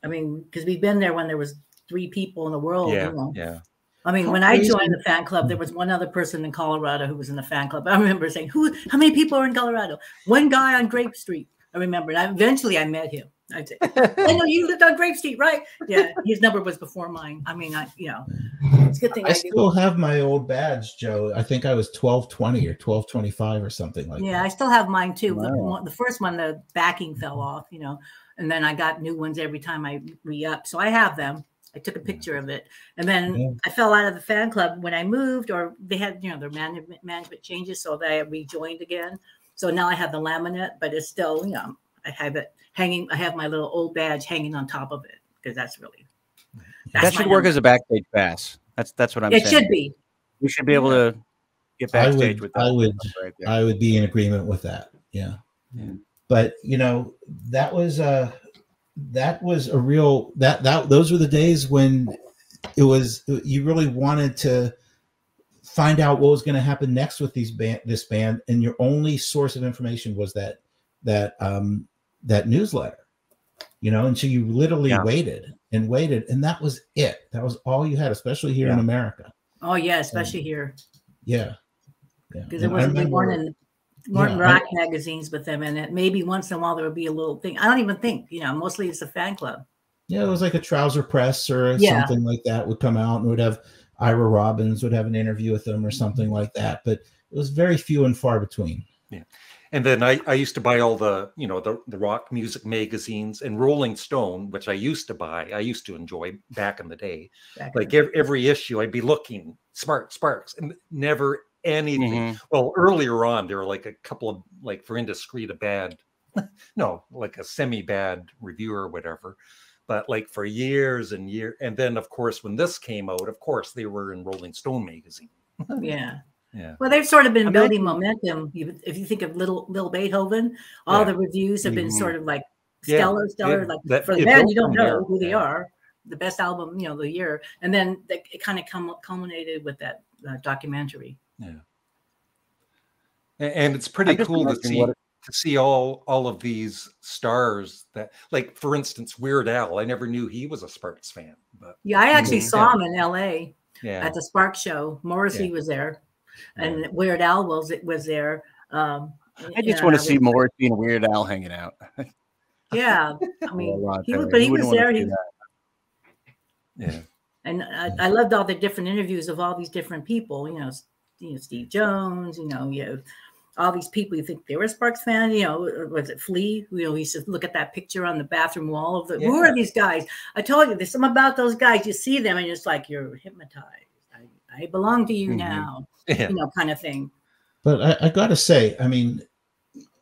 I mean, because we've been there when there was 3 people in the world. Yeah. You know? Yeah. I mean, when I joined the fan club, there was one other person in Colorado who was in the fan club. I remember saying, how many people are in Colorado? One guy on Grape Street. I remember. And eventually I met him. I said, I know you lived on Grape Street, right? Yeah. His number was before mine. I mean, it's a good thing I still have my old badge, Joe. I think I was 1220 or 1225 or something like that. Yeah, I still have mine too. Wow. The first one, the backing fell off, and then I got new ones every time I re-up. So I have them. I took a picture of it. And then I fell out of the fan club when I moved, or they had, their management changes. So that I rejoined again. So now I have the laminate, but it's still, I have it hanging. I have my little old badge hanging on top of it because that should work as a backstage pass. That's what I'm saying. It should be. We should be able to get backstage with that. I would be in agreement with that. Yeah. But that was a real those were the days when you really wanted to find out what was going to happen next with this band, and your only source of information was that newsletter, and so you literally waited, and that was it. That was all you had, especially here in America. Oh yeah, especially here. Yeah. Because it wasn't weren't rock magazines with them in it. Maybe once in a while there would be a little thing. I don't even think, mostly it's a fan club. Yeah, it was like a Trouser Press or something like that would come out and would have Ira Robbins would have an interview with them or something like that. But it was very few and far between. Yeah. And then I used to buy all the, the rock music magazines, and Rolling Stone, which I used to buy. I used to enjoy back in the day. Every issue I'd be looking, Sparks, and never anything. Well, earlier on, there were like a couple of, like, for Indiscreet, a bad, no, like a semi-bad review or whatever. But like for years and years. And then, of course, when this came out, of course, they were in Rolling Stone magazine. Yeah. Yeah. Well, they've sort of been building momentum. If you think of Little Beethoven, all the reviews have been sort of like stellar. Like for the band, you don't know who they are. The best album, the year, and then it kind of culminated with that documentary. Yeah, and it's pretty cool to see all of these stars that, like, for instance, Weird Al. I never knew he was a Sparks fan, but I actually saw him in L.A. At the Sparks show. Morrissey was there. And Weird Al was there. I just want to see Morrissey and Weird Al hanging out. Yeah, I mean, he was there. Yeah, and I loved all the different interviews of all these different people. Steve Jones. All these people. You think they were a Sparks fan? Was it Flea? We used to look at that picture on the bathroom wall of who are these guys? I told you, there's something about those guys. You see them, and it's like you're hypnotized. I belong to you now. Kind of thing. But I got to say, I mean,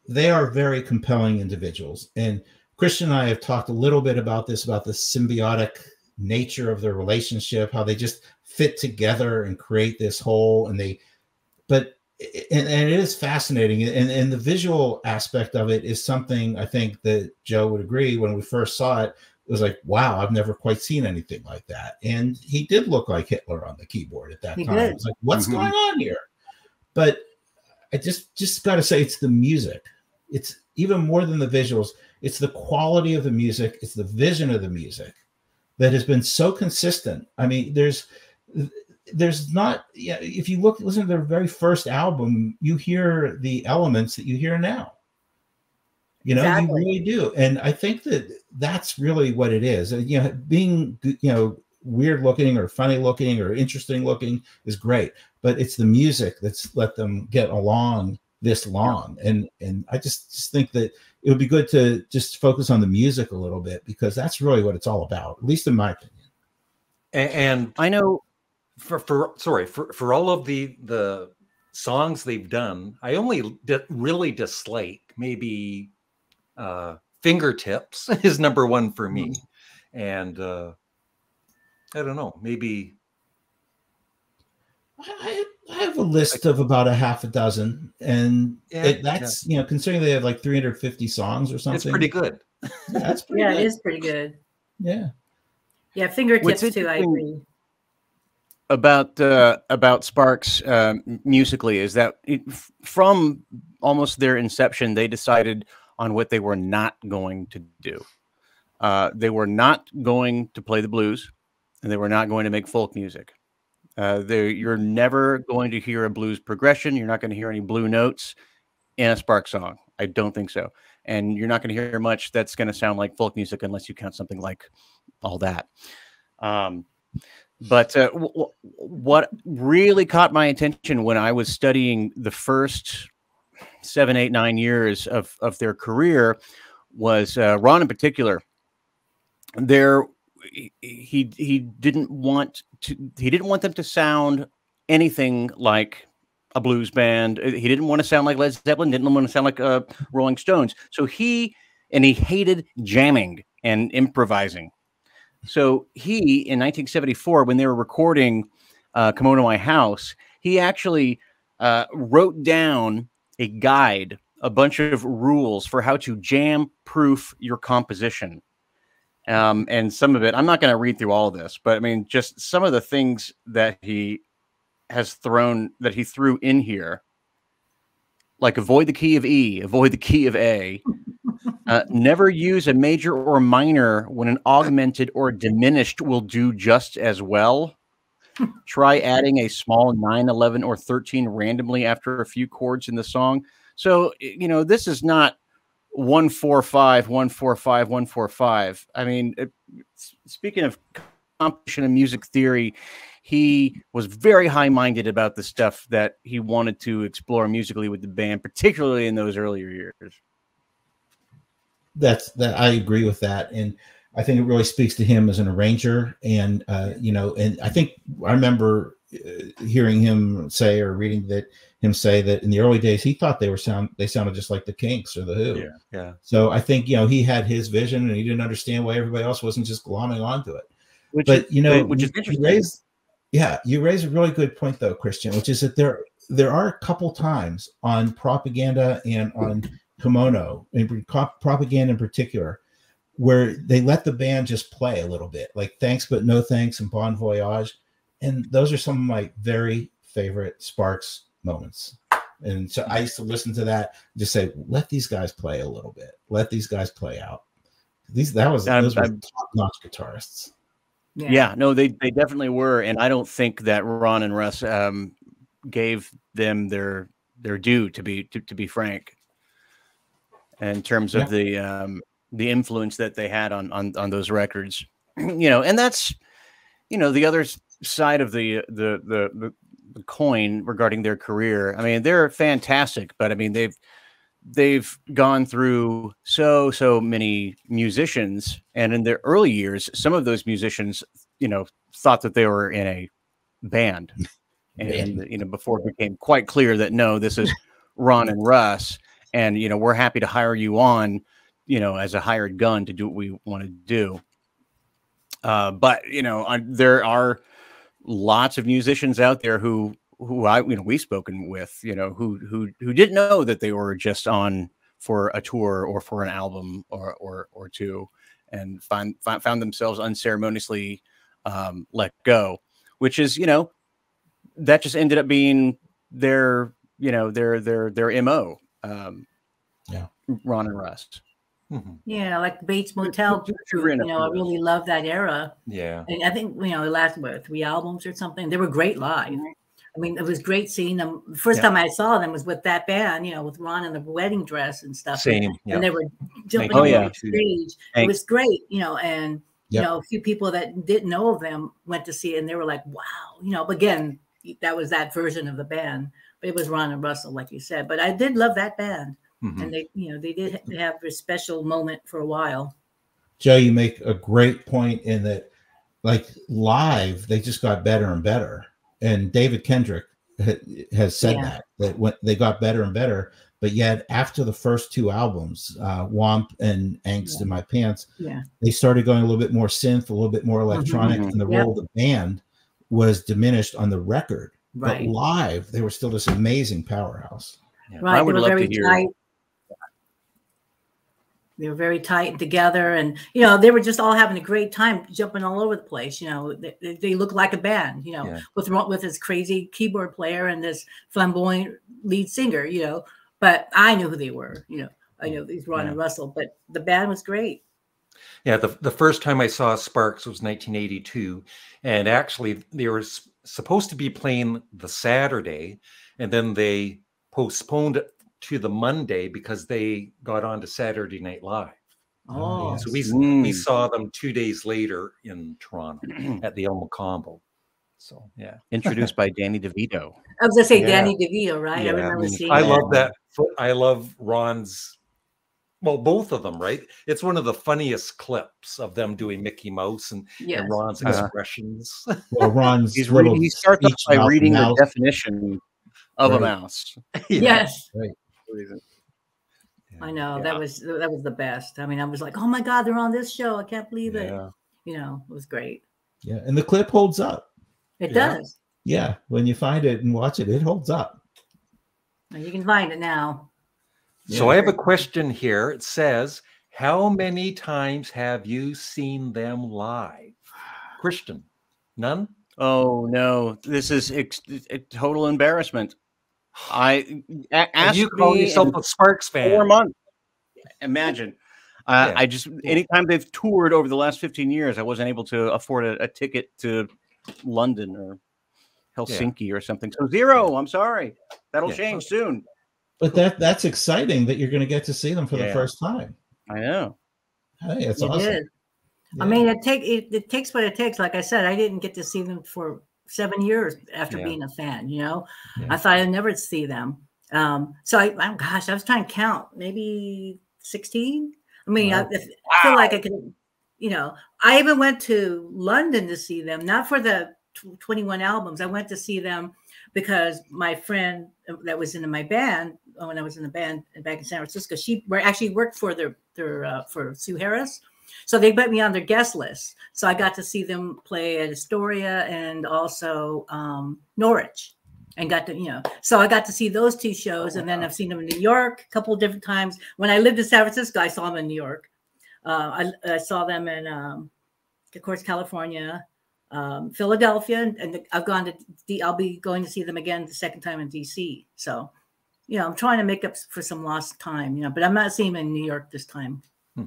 they are very compelling individuals. And Christian and I have talked a little bit about the symbiotic nature of their relationship, how they just fit together and create this whole, and it is fascinating. And the visual aspect of it is something I think that Joe would agree when we first saw it. It was like, wow, I've never quite seen anything like that. And he did look like Hitler on the keyboard at that time. It was like, what's going on here? But I just got to say, it's the music. It's even more than the visuals. It's the quality of the music. It's the vision of the music that has been so consistent. I mean, there's not, if you listen to their very first album, you hear the elements that you hear now. Exactly. You really do. And I think that's really what it is. Being, weird looking or funny looking or interesting looking is great, but it's the music that's let them get along this long. And I just think that it would be good to just focus on the music a little bit, because that's really what it's all about, at least in my opinion. And I know for all of the songs they've done, I only really dislike maybe Fingertips is number one for me. And I don't know, maybe I have a list of about a half a dozen, and that's you know, considering they have like 350 songs or something, it's pretty good. Yeah, that's pretty good. It is pretty good. Yeah, Fingertips too. I agree. About Sparks musically is that from almost their inception, they decided on what they were not going to do. They were not going to play the blues, and they were not going to make folk music. You're never going to hear a blues progression. You're not going to hear any blue notes in a Sparks song. I don't think so. And you're not going to hear much that's going to sound like folk music unless you count something like All That. But what really caught my attention when I was studying the first 7, 8, 9 years of their career was Ron in particular. He didn't want them to sound anything like a blues band. He didn't want to sound like Led Zeppelin. Didn't want to sound like Rolling Stones. So he hated jamming and improvising. So he, in 1974, when they were recording "Come On to My House," he actually wrote down a guide, a bunch of rules for how to jam-proof your composition. And some of it, I'm not going to read through all of this, but I mean, just some of the things that he threw in here, like avoid the key of E, avoid the key of A. Never use a major or minor when an augmented or diminished will do just as well. Try adding a small 9, 11, or 13 randomly after a few chords in the song. So, you know, this is not 1 4 5 1 4 5 1 4 5. I mean, speaking of composition and music theory, he was very high-minded about the stuff that he wanted to explore musically with the band, particularly in those earlier years. That I agree with that, and I think it really speaks to him as an arranger. And you know, and I think I remember hearing him say or reading him say that in the early days he thought they sounded just like the Kinks or the Who. Yeah. So I think, you know, he had his vision and he didn't understand why everybody else wasn't just glomming onto it. Which is interesting. You raise a really good point though, Christian, which is that there are a couple times on Propaganda and on Kimono, Propaganda in particular, where they let the band just play a little bit, like Thanks But No Thanks and Bon Voyage. And those are some of my very favorite Sparks moments. And so I used to listen to that, just say, let these guys play a little bit. Let these guys play out. Those were top-notch guitarists. Yeah, no, they definitely were. And I don't think that Ron and Russ gave them their due, to be frank, in terms of the influence that they had on those records. You know, and that's, you know, the other side of the coin regarding their career. I mean, they're fantastic, but I mean, they've gone through so many musicians, and in their early years, some of those musicians, you know, thought that they were in a band, and you know, before it became quite clear that no, this is Ron and Russ, and you know, we're happy to hire you on, you know, as a hired gun to do what we want to do. But you know, there are lots of musicians out there who we've spoken with, you know, who didn't know that they were just on for a tour or for an album or two, and found themselves unceremoniously let go, which is, you know, that just ended up being their MO. Ron and Russ. Mm-hmm. Yeah, like Bates Motel. You know, I really love that era. Yeah, and I think, you know, the last 3 albums or something. They were great live. I mean, it was great seeing them. The first time I saw them was with that band, you know, with Ron in the wedding dress and stuff. Same, and they were jumping on the stage. It was great, you know, and you know, a few people that didn't know of them went to see it, and they were like, "Wow," you know. But again, that was that version of the band. But it was Ron and Russell, like you said. But I did love that band. Mm-hmm. And they, you know, they did have a special moment for a while. Joe, you make a great point in that like live, they just got better and better. And David Kendrick has said that when they got better and better, but yet after the first two albums, Womp and Angst in My Pants, they started going a little bit more synth, a little bit more electronic, and the role of the band was diminished on the record. But live, they were still this amazing powerhouse. Right, I would love to hear. They were very tight and together, and they were just all having a great time, jumping all over the place. They look like a band, with this crazy keyboard player and this flamboyant lead singer. But I knew who they were. I know these Ron and Russell, but the band was great. Yeah, the first time I saw Sparks was 1982, and actually they were supposed to be playing the Saturday, and then they postponed it to the Monday because they got on to Saturday Night Live. Oh, so we saw them 2 days later in Toronto at the El Macombo. So introduced by Danny DeVito. I was gonna say Danny DeVito, right? I remember seeing. I love that. I love Ron's. Well, both of them, right? It's one of the funniest clips of them doing Mickey Mouse and Ron's expressions. Well, Ron's he starts off by reading the definition of a mouse. Yes. Right. I know that was the best. I mean, I was like, oh my God, they're on this show. I can't believe it. It was great. Yeah, and the clip holds up. It does. Yeah, when you find it and watch it, it holds up. You can find it now. So I have a question here. It says, how many times have you seen them live? Christian, none? Oh, no. This is a total embarrassment. You call yourself a Sparks fan? 4 months. Imagine. I just, anytime they've toured over the last 15 years, I wasn't able to afford a ticket to London or Helsinki or something. So 0, I'm sorry. That'll change soon. But that's exciting that you're going to get to see them for the first time. I know. Hey, it's awesome. Yeah. I mean, it takes what it takes. Like I said, I didn't get to see them for 7 years after being a fan. I thought I'd never see them. So I was trying to count, maybe 16. I mean, I feel like I can. I even went to London to see them, not for the 21 albums. I went to see them because my friend that was in my band when I was in the band back in San Francisco, she actually worked for for Sue Harris. So they put me on their guest list. So I got to see them play at Astoria and also Norwich, and got to, so I got to see those 2 shows. And then I've seen them in New York a couple of different times. When I lived in San Francisco, I saw them in New York. I saw them in, of course, California, Philadelphia, and I'll be going to see them again the second time in DC. So, I'm trying to make up for some lost time, but I'm not seeing them in New York this time.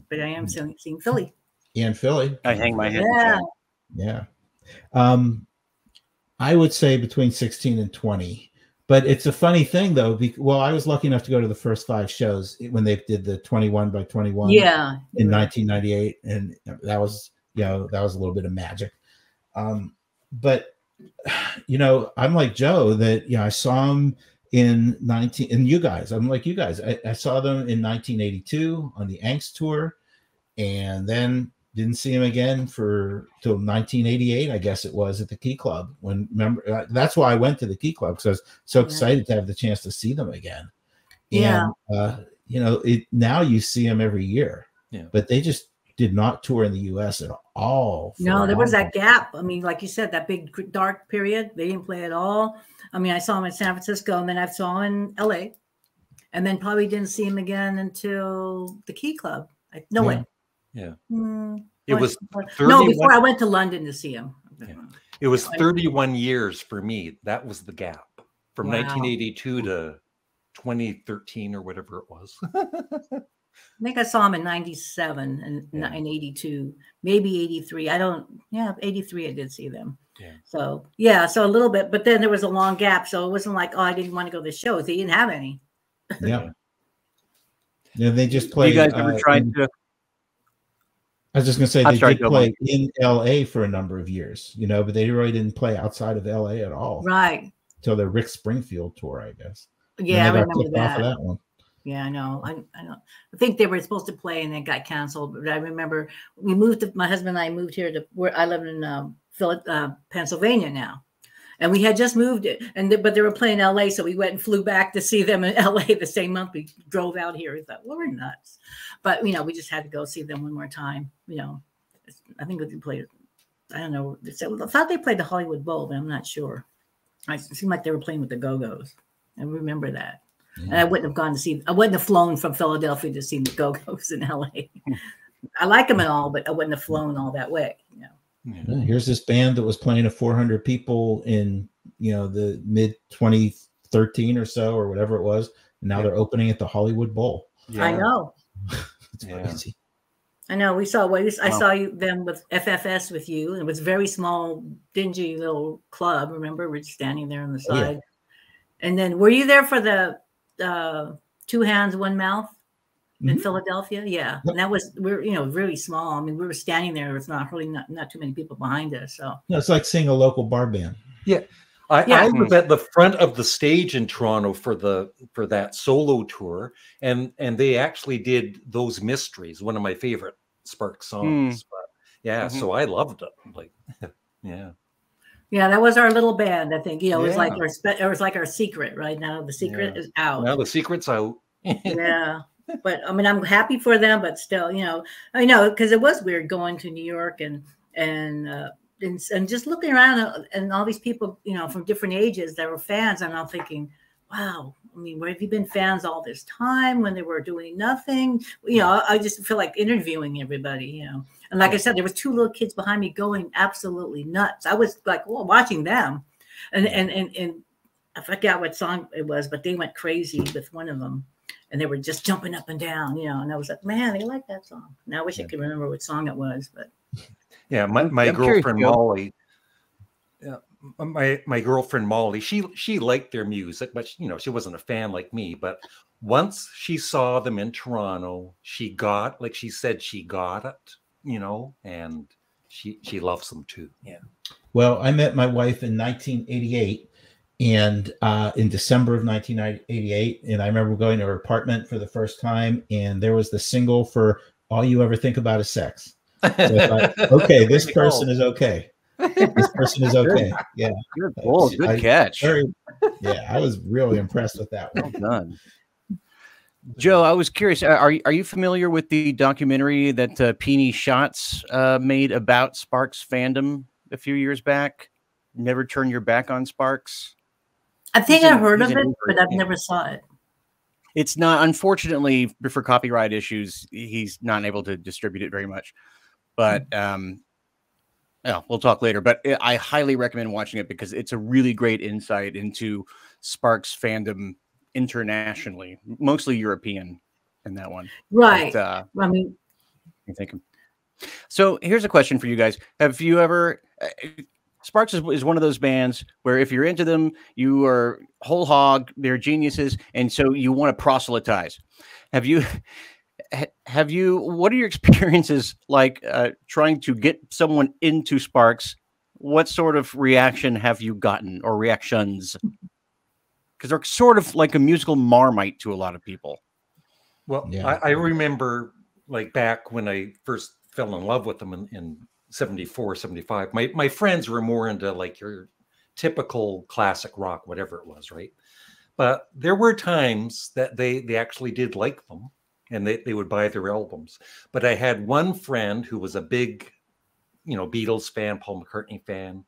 But I am seeing Philly. Yeah, in Philly. I hang my head. Yeah. I would say between 16 and 20. But it's a funny thing, though. I was lucky enough to go to the first 5 shows when they did the 21 by 21 in 1998. And that was a little bit of magic. But, I'm like Joe that, I saw them and you guys, I'm like you guys. I saw them in 1982 on the Angst tour, and then didn't see them again till 1988, I guess it was, at the Key Club. That's why I went to the Key Club, because I was so excited to have the chance to see them again. And now you see them every year, but they just did not tour in the U.S. at all. No, there was that gap. I mean, like you said, that big dark period. They didn't play at all. I mean, I saw them in San Francisco, and then I saw them in L.A., and then probably didn't see him again until the Key Club. No way. Yeah. It was 31, no, before I went to London to see him. Yeah. It was 31 years for me. That was the gap from 1982 to 2013 or whatever it was. I think I saw him in 97 and in 82, maybe 83. 83 I did see them. Yeah. So, so a little bit, but then there was a long gap. So it wasn't like, I didn't want to go to the shows. They didn't have any. Yeah. They just played. You guys ever tried to? I was just going to say, they did play in LA for a number of years, but they really didn't play outside of LA at all. Right. Till the Rick Springfield tour, I guess. Yeah, I remember that. Off of that one. Yeah, I know. I know. I think they were supposed to play and it got canceled. But I remember we moved. My husband and I moved here to where I live in Pennsylvania now, and we had just moved it. But they were playing L.A., so we went and flew back to see them in L.A. the same month we drove out here. We thought, well, we're nuts, but you know, we just had to go see them one more time. You know, I think we played. I don't know. I thought they played the Hollywood Bowl, but I'm not sure. It seemed like they were playing with the Go-Go's. I remember that. And I wouldn't have flown from Philadelphia to see the Go-Go's in LA. I like them and all, but I wouldn't have flown all that way. You know. Yeah, here's this band that was playing to 400 people in, you know, the mid 2013 or so, or whatever it was. And now they're opening at the Hollywood Bowl. Yeah. I know. It's crazy. I know. I saw them with FFS with you, and it was a very small, dingy little club. Remember, we're standing there on the side. And then, were you there for the Two Hands, One Mouth in Philadelphia? Yeah, and that was we're really small. I mean, we were standing there. It's not too many people behind us. So no, it's like seeing a local bar band. Yeah. I was at the front of the stage in Toronto for that solo tour, and they actually did Those Mysteries, one of my favorite Sparks songs. But so I loved it. Like, yeah, that was our little band. I think it was like our secret. Right now, the secret is out. Now the secret's out. Yeah, but I mean, I'm happy for them, but still, I know because it was weird going to New York and just looking around and all these people, from different ages that were fans. And I'm thinking, wow, I mean, where have you been fans all this time when they were doing nothing? I just feel like interviewing everybody, And like I said, there was two little kids behind me going absolutely nuts. I was like, well, watching them. And I forgot what song it was, but they went crazy with one of them. And they were just jumping up and down, and I was like, man, they like that song. Now I wish I could remember what song it was, but. Yeah, my girlfriend Molly. Yeah, my girlfriend Molly. She liked their music, but she wasn't a fan like me. But once she saw them in Toronto, she got it, and she loves them too. Yeah. Well, I met my wife in 1988, and in December of 1988, and I remember going to her apartment for the first time, and there was the single for "All You Ever Think About Is Sex." So I thought, okay, this person is okay. This person is okay. Yeah. Good pull. Good catch. I was really impressed with that one. Well done. Joe, I was curious. Are you familiar with the documentary that Peony Shots made about Sparks fandom a few years back? Never Turn Your Back on Sparks? I think I heard of it, but I've never saw it. It's not, unfortunately, for copyright issues, he's not able to distribute it very much. But we'll talk later. But I highly recommend watching it because it's a really great insight into Sparks fandom internationally, mostly European in that one. Right. But, I mean, I think. So here's a question for you guys. Have you ever... Sparks is one of those bands where if you're into them, you are whole hog, they're geniuses, and so you want to proselytize. Have you, what are your experiences like trying to get someone into Sparks? What sort of reaction have you gotten, or reactions? Because they're sort of like a musical Marmite to a lot of people. Well, I remember like back when I first fell in love with them in 74, 75. My friends were more into like your typical classic rock, whatever it was, right? But there were times that they actually did like them, and they would buy their albums. But I had one friend who was a big, Beatles fan, Paul McCartney fan,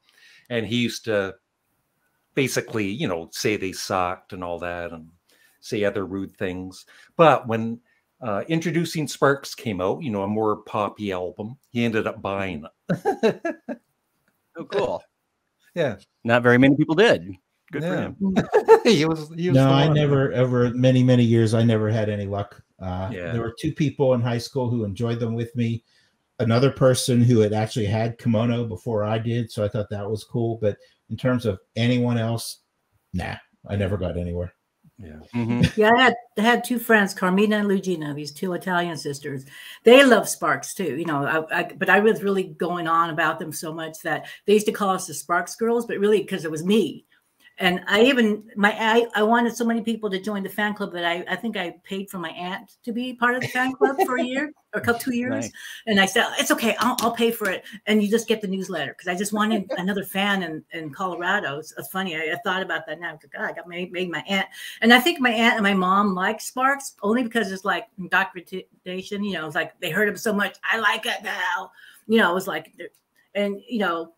and he used to basically, say they sucked and all that, and say other rude things. But when Introducing Sparks came out, a more poppy album, he ended up buying it. Oh, cool. Yeah. Not very many people did. Good for him. he was no, I never, over many, many years, I never had any luck. There were two people in high school who enjoyed them with me. Another person who had actually had kimono before I did, so I thought that was cool. But in terms of anyone else, nah, I never got anywhere. Yeah. Mm-hmm. Yeah, I had two friends, Carmina and Lugina, these two Italian sisters. They love Sparks too, but I was really going on about them so much that they used to call us the Sparks girls, but really because it was me. And I wanted so many people to join the fan club that I think I paid for my aunt to be part of the fan club for a year or 2 years. Nice. And I said, it's okay, I'll pay for it. And you just get the newsletter, because I just wanted another fan in Colorado. It's funny. I thought about that now. God, I got made my aunt. And I think my aunt and my mom like Sparks only because it's like indoctrination. You know, it's like they heard him so much. I like it now. You know, it was like, and, you know,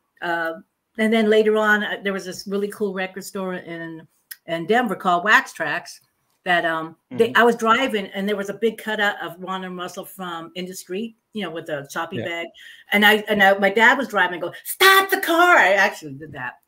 and then later on, there was this really cool record store in Denver called Wax Trax that I was driving, and there was a big cutout of Ron and Russell from Indiscreet, you know, with a choppy bag. And my dad was driving and go, stop the car. I actually did that.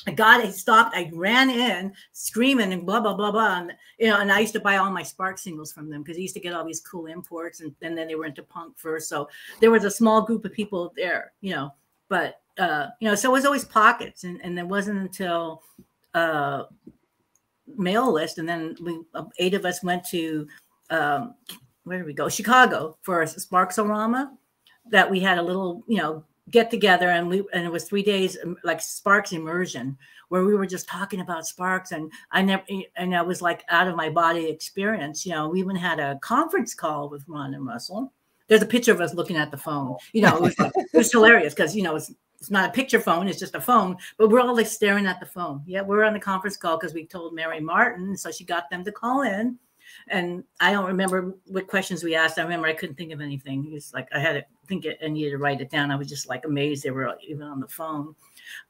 I got it. He stopped. I ran in screaming and blah, blah, blah, blah. And, you know, and I used to buy all my Sparks singles from them because he used to get all these cool imports. And then they were into punk first. So there was a small group of people there, you know, but you know, so it was always pockets, and it wasn't until mail list, and then 8 of us went to where did we go? Chicago for a Sparksorama, that we had a little, you know, get together, and it was 3 days like Sparks immersion, where we were just talking about Sparks, and I was like out of my body experience. You know, we even had a conference call with Ron and Russell. There's a picture of us looking at the phone. You know, it was hilarious because, you know, it's not a picture phone, it's just a phone, but we're all like staring at the phone. Yeah, we're on the conference call because we told Mary Martin, so she got them to call in. And I don't remember what questions we asked. I remember I couldn't think of anything. It's like I had to think it and needed to write it down. I was just like amazed they were even on the phone.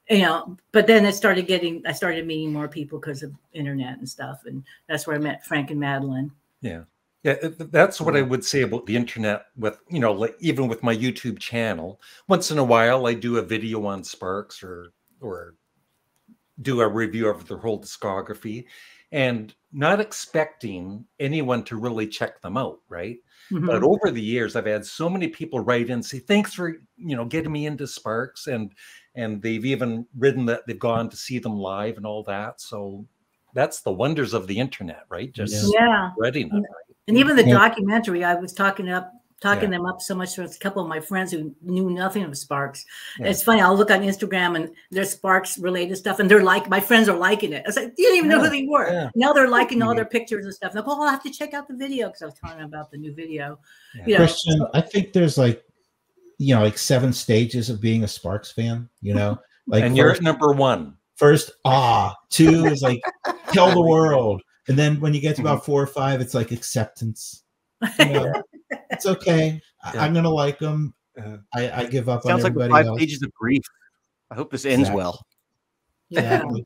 You know, but then I started meeting more people because of internet and stuff. And that's where I met Frank and Madeline. Yeah. Yeah, that's what I would say about the internet with, you know, like even with my YouTube channel. Once in a while, I do a video on Sparks or do a review of their whole discography, and not expecting anyone to really check them out, right? Mm-hmm. But over the years, I've had so many people write in and say, thanks for, you know, getting me into Sparks. And they've even written that they've gone to see them live and all that. So that's the wonders of the internet, right? Just spreading it, right? And even the documentary, I was talking them up so much with a couple of my friends who knew nothing of Sparks. Yeah. It's funny, I'll look on Instagram and there's Sparks related stuff, and they're like, my friends are liking it. I was like, you didn't even know who they were. Yeah. Now they're liking all their pictures and stuff. And I'll have to check out the video because I was telling them about the new video. Yeah. You know, Christian, I think there's like, you know, like 7 stages of being a Sparks fan, you know, like, and you're at number 1. First, 2 is like tell the world. And then when you get to about 4 or 5, it's like acceptance. You know, it's okay. I'm gonna like them. I give up on everybody like 5 else. stages of grief. I hope this ends well. Yeah. Exactly.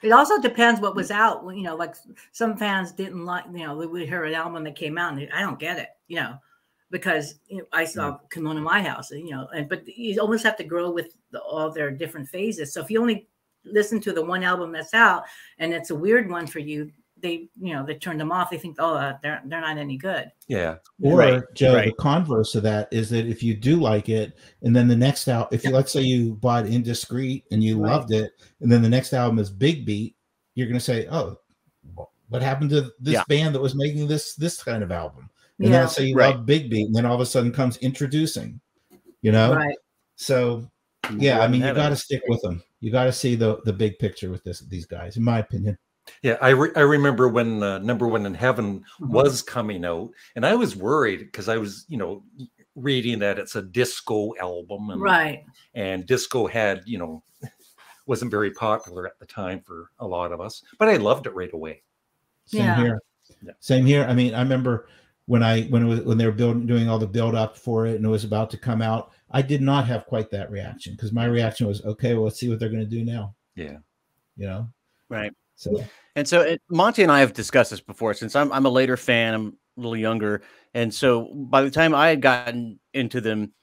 It also depends what was out. You know, like some fans didn't like. You know, we heard an album that came out, and I don't get it. You know, because I saw Kimono in my house. You know, but you almost have to grow with all their different phases. So if you only listen to the one album that's out and it's a weird one for you, they turn them off. They think, oh, they're not any good. Yeah. Or Joe, the converse of that is that if you do like it, and then the next album, if you, let's say you bought Indiscreet and you loved it, and then the next album is Big Beat, you're going to say, oh, what happened to this band that was making this kind of album? And then let's say you love Big Beat, and then all of a sudden comes Introducing, you know? Right. So yeah, I mean, you got to stick with them. You got to see the big picture with these guys, in my opinion. Yeah, I remember when Number One in Heaven was coming out, and I was worried because I was, you know, reading that it's a disco album, and disco had, you know, wasn't very popular at the time for a lot of us, but I loved it right away. Same here. Yeah. Same here. I mean, I remember when they were doing all the build up for it and it was about to come out, I did not have quite that reaction, because my reaction was, okay, well, let's see what they're going to do now. Yeah. You know? Right. So Monty and I have discussed this before, since I'm a later fan, I'm a little younger. And so by the time I had gotten into them,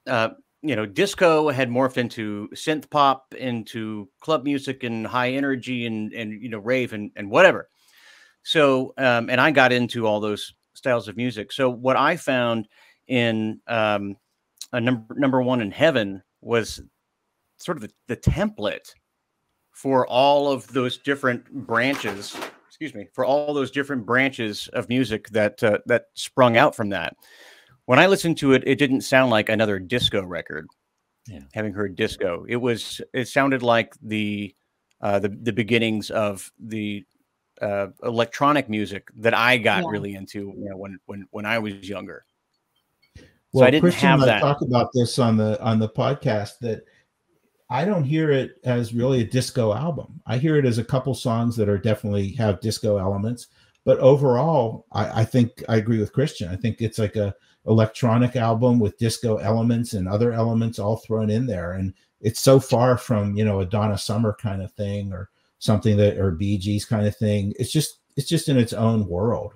you know, disco had morphed into synth pop, into club music and high energy and you know, rave and whatever. So, and I got into all those styles of music. So what I found in a number One in Heaven was sort of the template for all of those different branches, for all those different branches of music that that sprung out from that. When I listened to it, it didn't sound like another disco record. Yeah. Having heard disco, it sounded like the the beginnings of the electronic music that I got Yeah. really into, you know, when I was younger. Well, So I didn't Christian have and I that. talk about this on the podcast, that I don't hear it as really a disco album. I hear it as a couple songs that are definitely have disco elements, but overall, I think I agree with Christian. I think it's like a electronic album with disco elements and other elements all thrown in there, and it's so far from, you know, a Donna Summer kind of thing or something that, or Bee Gees kind of thing. It's just in its own world.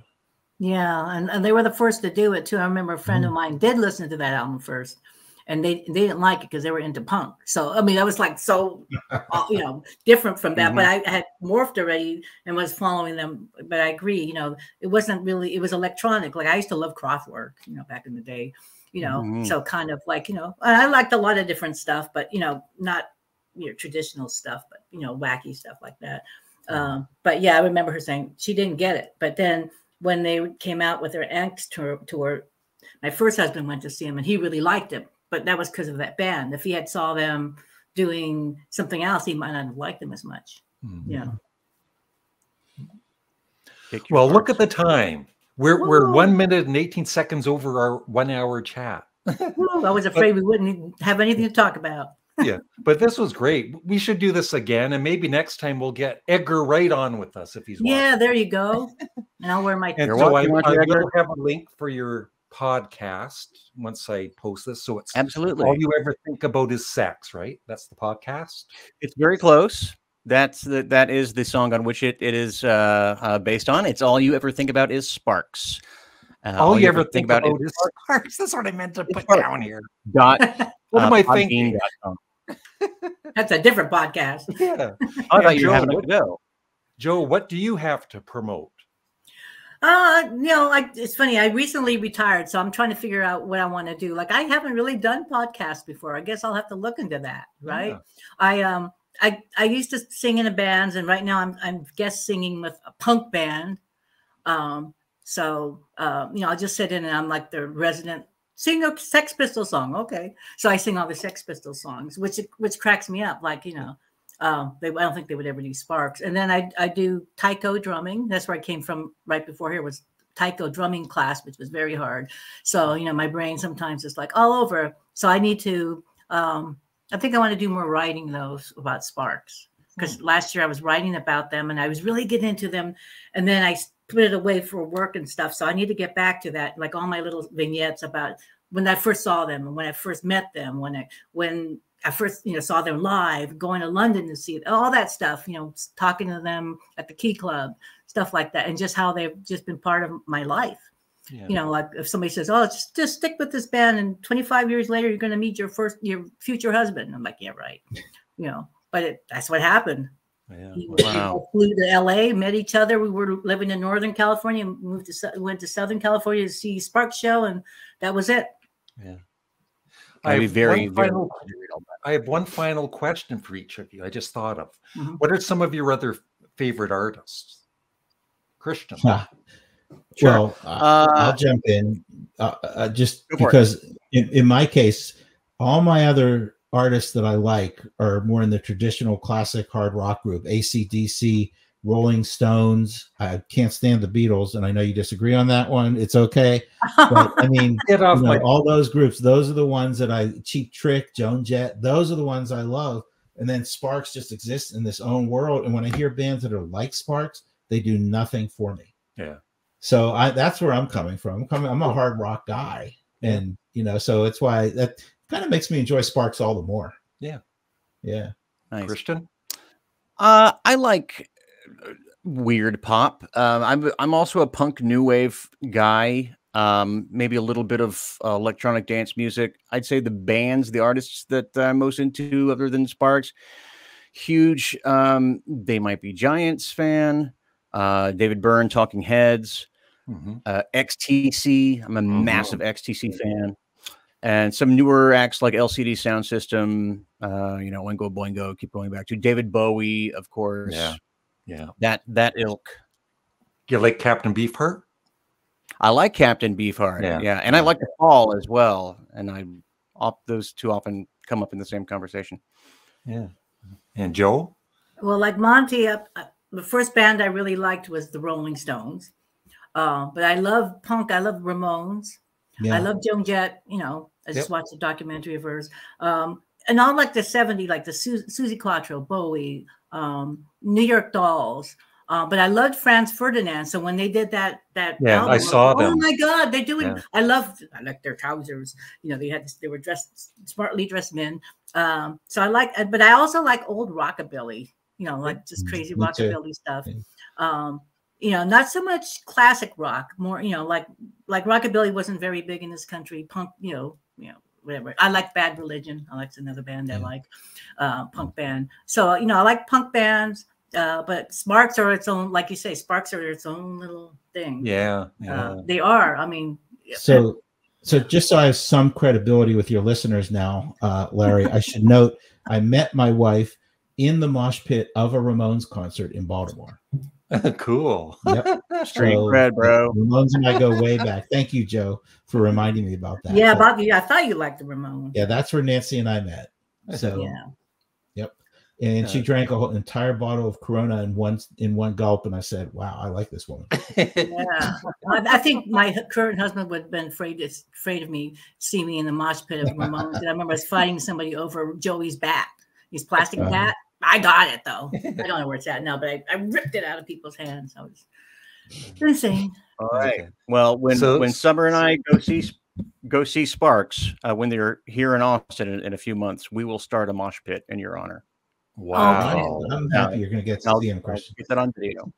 Yeah, and they were the first to do it too. I remember a friend of mine did listen to that album first, and they didn't like it because they were into punk. So I mean, I was like so you know, different from that. But I had morphed already and was following them. But I agree, you know, it wasn't really, it was electronic. Like I used to love Kraftwerk, you know, back in the day, you know. So kind of like, you know, I liked a lot of different stuff, but you know, not, you know, traditional stuff, but you know, wacky stuff like that. But yeah, I remember her saying she didn't get it. But then when they came out with their Angst tour, my first husband went to see him and he really liked it, but that was because of that band. If he had saw them doing something else, he might not have liked them as much. You know. Well, look at the time. We're 1 minute and 18 seconds over our 1 hour chat. I was afraid we wouldn't have anything to talk about. Yeah, but this was great. We should do this again, and maybe next time we'll get Edgar Wright on with us if he's watching. Yeah, there you go. And I'll wear my. And so I will have a link for your podcast once I post this. So it's absolutely all you ever think about is sex, right? That's the podcast. It's very close. That is the song on which it is based on. It's all you ever think about is sparks. All you ever think about is sparks. That's what I meant to put down here. What am I thinking? That's a different podcast. Yeah. I thought you were having to go. Joe, what do you have to promote? You know, it's funny. I recently retired, so I'm trying to figure out what I want to do. Like, I haven't really done podcasts before. I guess I'll have to look into that. Right? Yeah. I used to sing in a band, and right now I'm guest singing with a punk band. So you know, I'll just sit in and I'm like the resident. Sing a Sex Pistols song, okay? So I sing all the Sex Pistols songs, which cracks me up. Like, you know, I don't think they would ever do Sparks. And then I do taiko drumming. That's where I came from. Right before here was taiko drumming class, which was very hard. So you know, my brain sometimes is like all over. So I need to. I think I want to do more writing though about Sparks, because last year I was writing about them and I was really getting into them, and then I put it away for work and stuff. So I need to get back to that, like all my little vignettes about when I first saw them and when I first met them, when I first, you know, saw them live, going to London to see it, all that stuff, you know, talking to them at the Key Club, stuff like that. And just how they've just been part of my life. Yeah. You know, like if somebody says, oh, just stick with this band and 25 years later, you're going to meet your future husband. And I'm like, yeah, right. You know, but that's what happened. Yeah. Wow. We flew to LA, met each other. We were living in Northern California, went to Southern California to see Sparks show, and that was it. Yeah. I have one final question for each of you. I just thought of. What are some of your other favorite artists? Christian. Well, I'll jump in just because in my case, all my other artists that I like are more in the traditional classic hard rock group, AC/DC, Rolling Stones. I can't stand the Beatles, and I know you disagree on that one. It's okay. But I mean, all those groups, those are the ones that Cheap Trick, Joan Jett, those are the ones I love. And then Sparks just exists in this own world. And when I hear bands that are like Sparks, they do nothing for me. Yeah. So that's where I'm coming from. I'm a hard rock guy. And, you know, so it's why that kind of makes me enjoy Sparks all the more. Yeah. Yeah. Nice. Christian? I like weird pop. I'm also a punk new wave guy. Maybe a little bit of electronic dance music. I'd say the bands, the artists that I'm most into other than Sparks, huge They Might Be Giants fan. David Byrne, Talking Heads. XTC. I'm a massive XTC fan. And some newer acts like LCD Sound System, you know, Oingo Boingo, keep going back to David Bowie, of course. Yeah. That ilk. Do you like Captain Beefheart? I like Captain Beefheart. Yeah. And I like The Fall as well. And those two often come up in the same conversation. Yeah. And Joe? Well, like Monty, the first band I really liked was the Rolling Stones. But I love punk. I love Ramones. Yeah. I love Joan Jett. You know, I just Yep. watched a documentary of hers. And all like the 70s, like the Susie Quatro, Bowie, New York Dolls. But I loved Franz Ferdinand. So when they did that Yeah, album, I saw was, them. oh my God, they're doing. Yeah. I like their trousers. You know, they were dressed smartly dressed men. So I like, but I also like old rockabilly. You know, like just crazy Me too. rockabilly stuff. Yeah. You know, not so much classic rock, more, you know, like rockabilly wasn't very big in this country. Punk, you know, whatever. I like Bad Religion. I like another band I like, punk band. So, you know, I like punk bands, but Sparks are its own, like you say, Sparks are its own little thing. Yeah. They are. I mean, so just so I have some credibility with your listeners now, Larry, I should note I met my wife in the mosh pit of a Ramones concert in Baltimore. Cool. Yep. Street cred, bro. Ramones and I go way back. Thank you, Joe, for reminding me about that. Yeah, Bobby, I thought you liked the Ramones. Yeah, that's where Nancy and I met. So, yeah. Yep. And she drank a whole entire bottle of Corona in one gulp, and I said, "Wow, I like this woman." Yeah, I think my current husband would have been afraid of me, see me in the mosh pit of Ramones. And I remember us fighting somebody over Joey's bat, his plastic bat. I got it though. I don't know where it's at now, but I ripped it out of people's hands. I was insane. All right. Okay. Well, when Summer and I go see Sparks when they're here in Austin in a few months, we will start a mosh pit in your honor. Wow. I'm happy you're going to get to see him, Christian. Get that on video.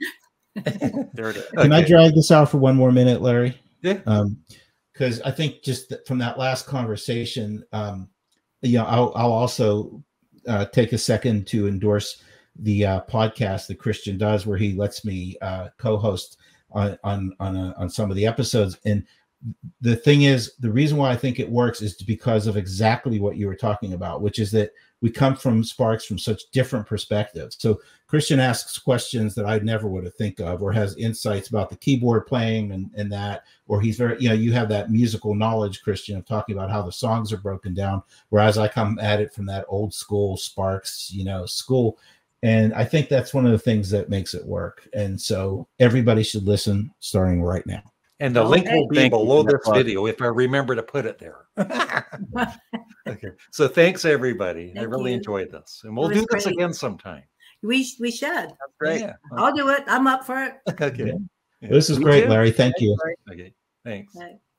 There it is. Can I drag this out for one more minute, Larry? Yeah. Because I think just from that last conversation, I'll also take a second to endorse the podcast that Christian does, where he lets me co-host on some of the episodes. And the thing is, the reason why I think it works is because of exactly what you were talking about, which is that we come from Sparks from such different perspectives. So Christian asks questions that I never would have think of, or has insights about the keyboard playing and that, or he's very, you have that musical knowledge, Christian, of talking about how the songs are broken down, whereas I come at it from that old school Sparks, school. And I think that's one of the things that makes it work. And so everybody should listen starting right now. And the link will be below this video if I remember to put it there. Okay. So thanks, everybody. I really enjoyed this. And we'll do this again sometime. We should. That's great. Yeah. I'll do it. I'm up for it. Okay. Yeah. This is great, Larry. Thank you. Okay. Thanks.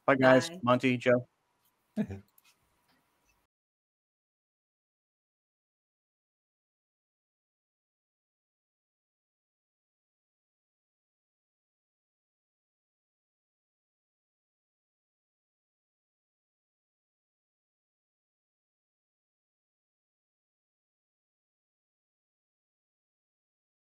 Bye, guys. Monty, Joe.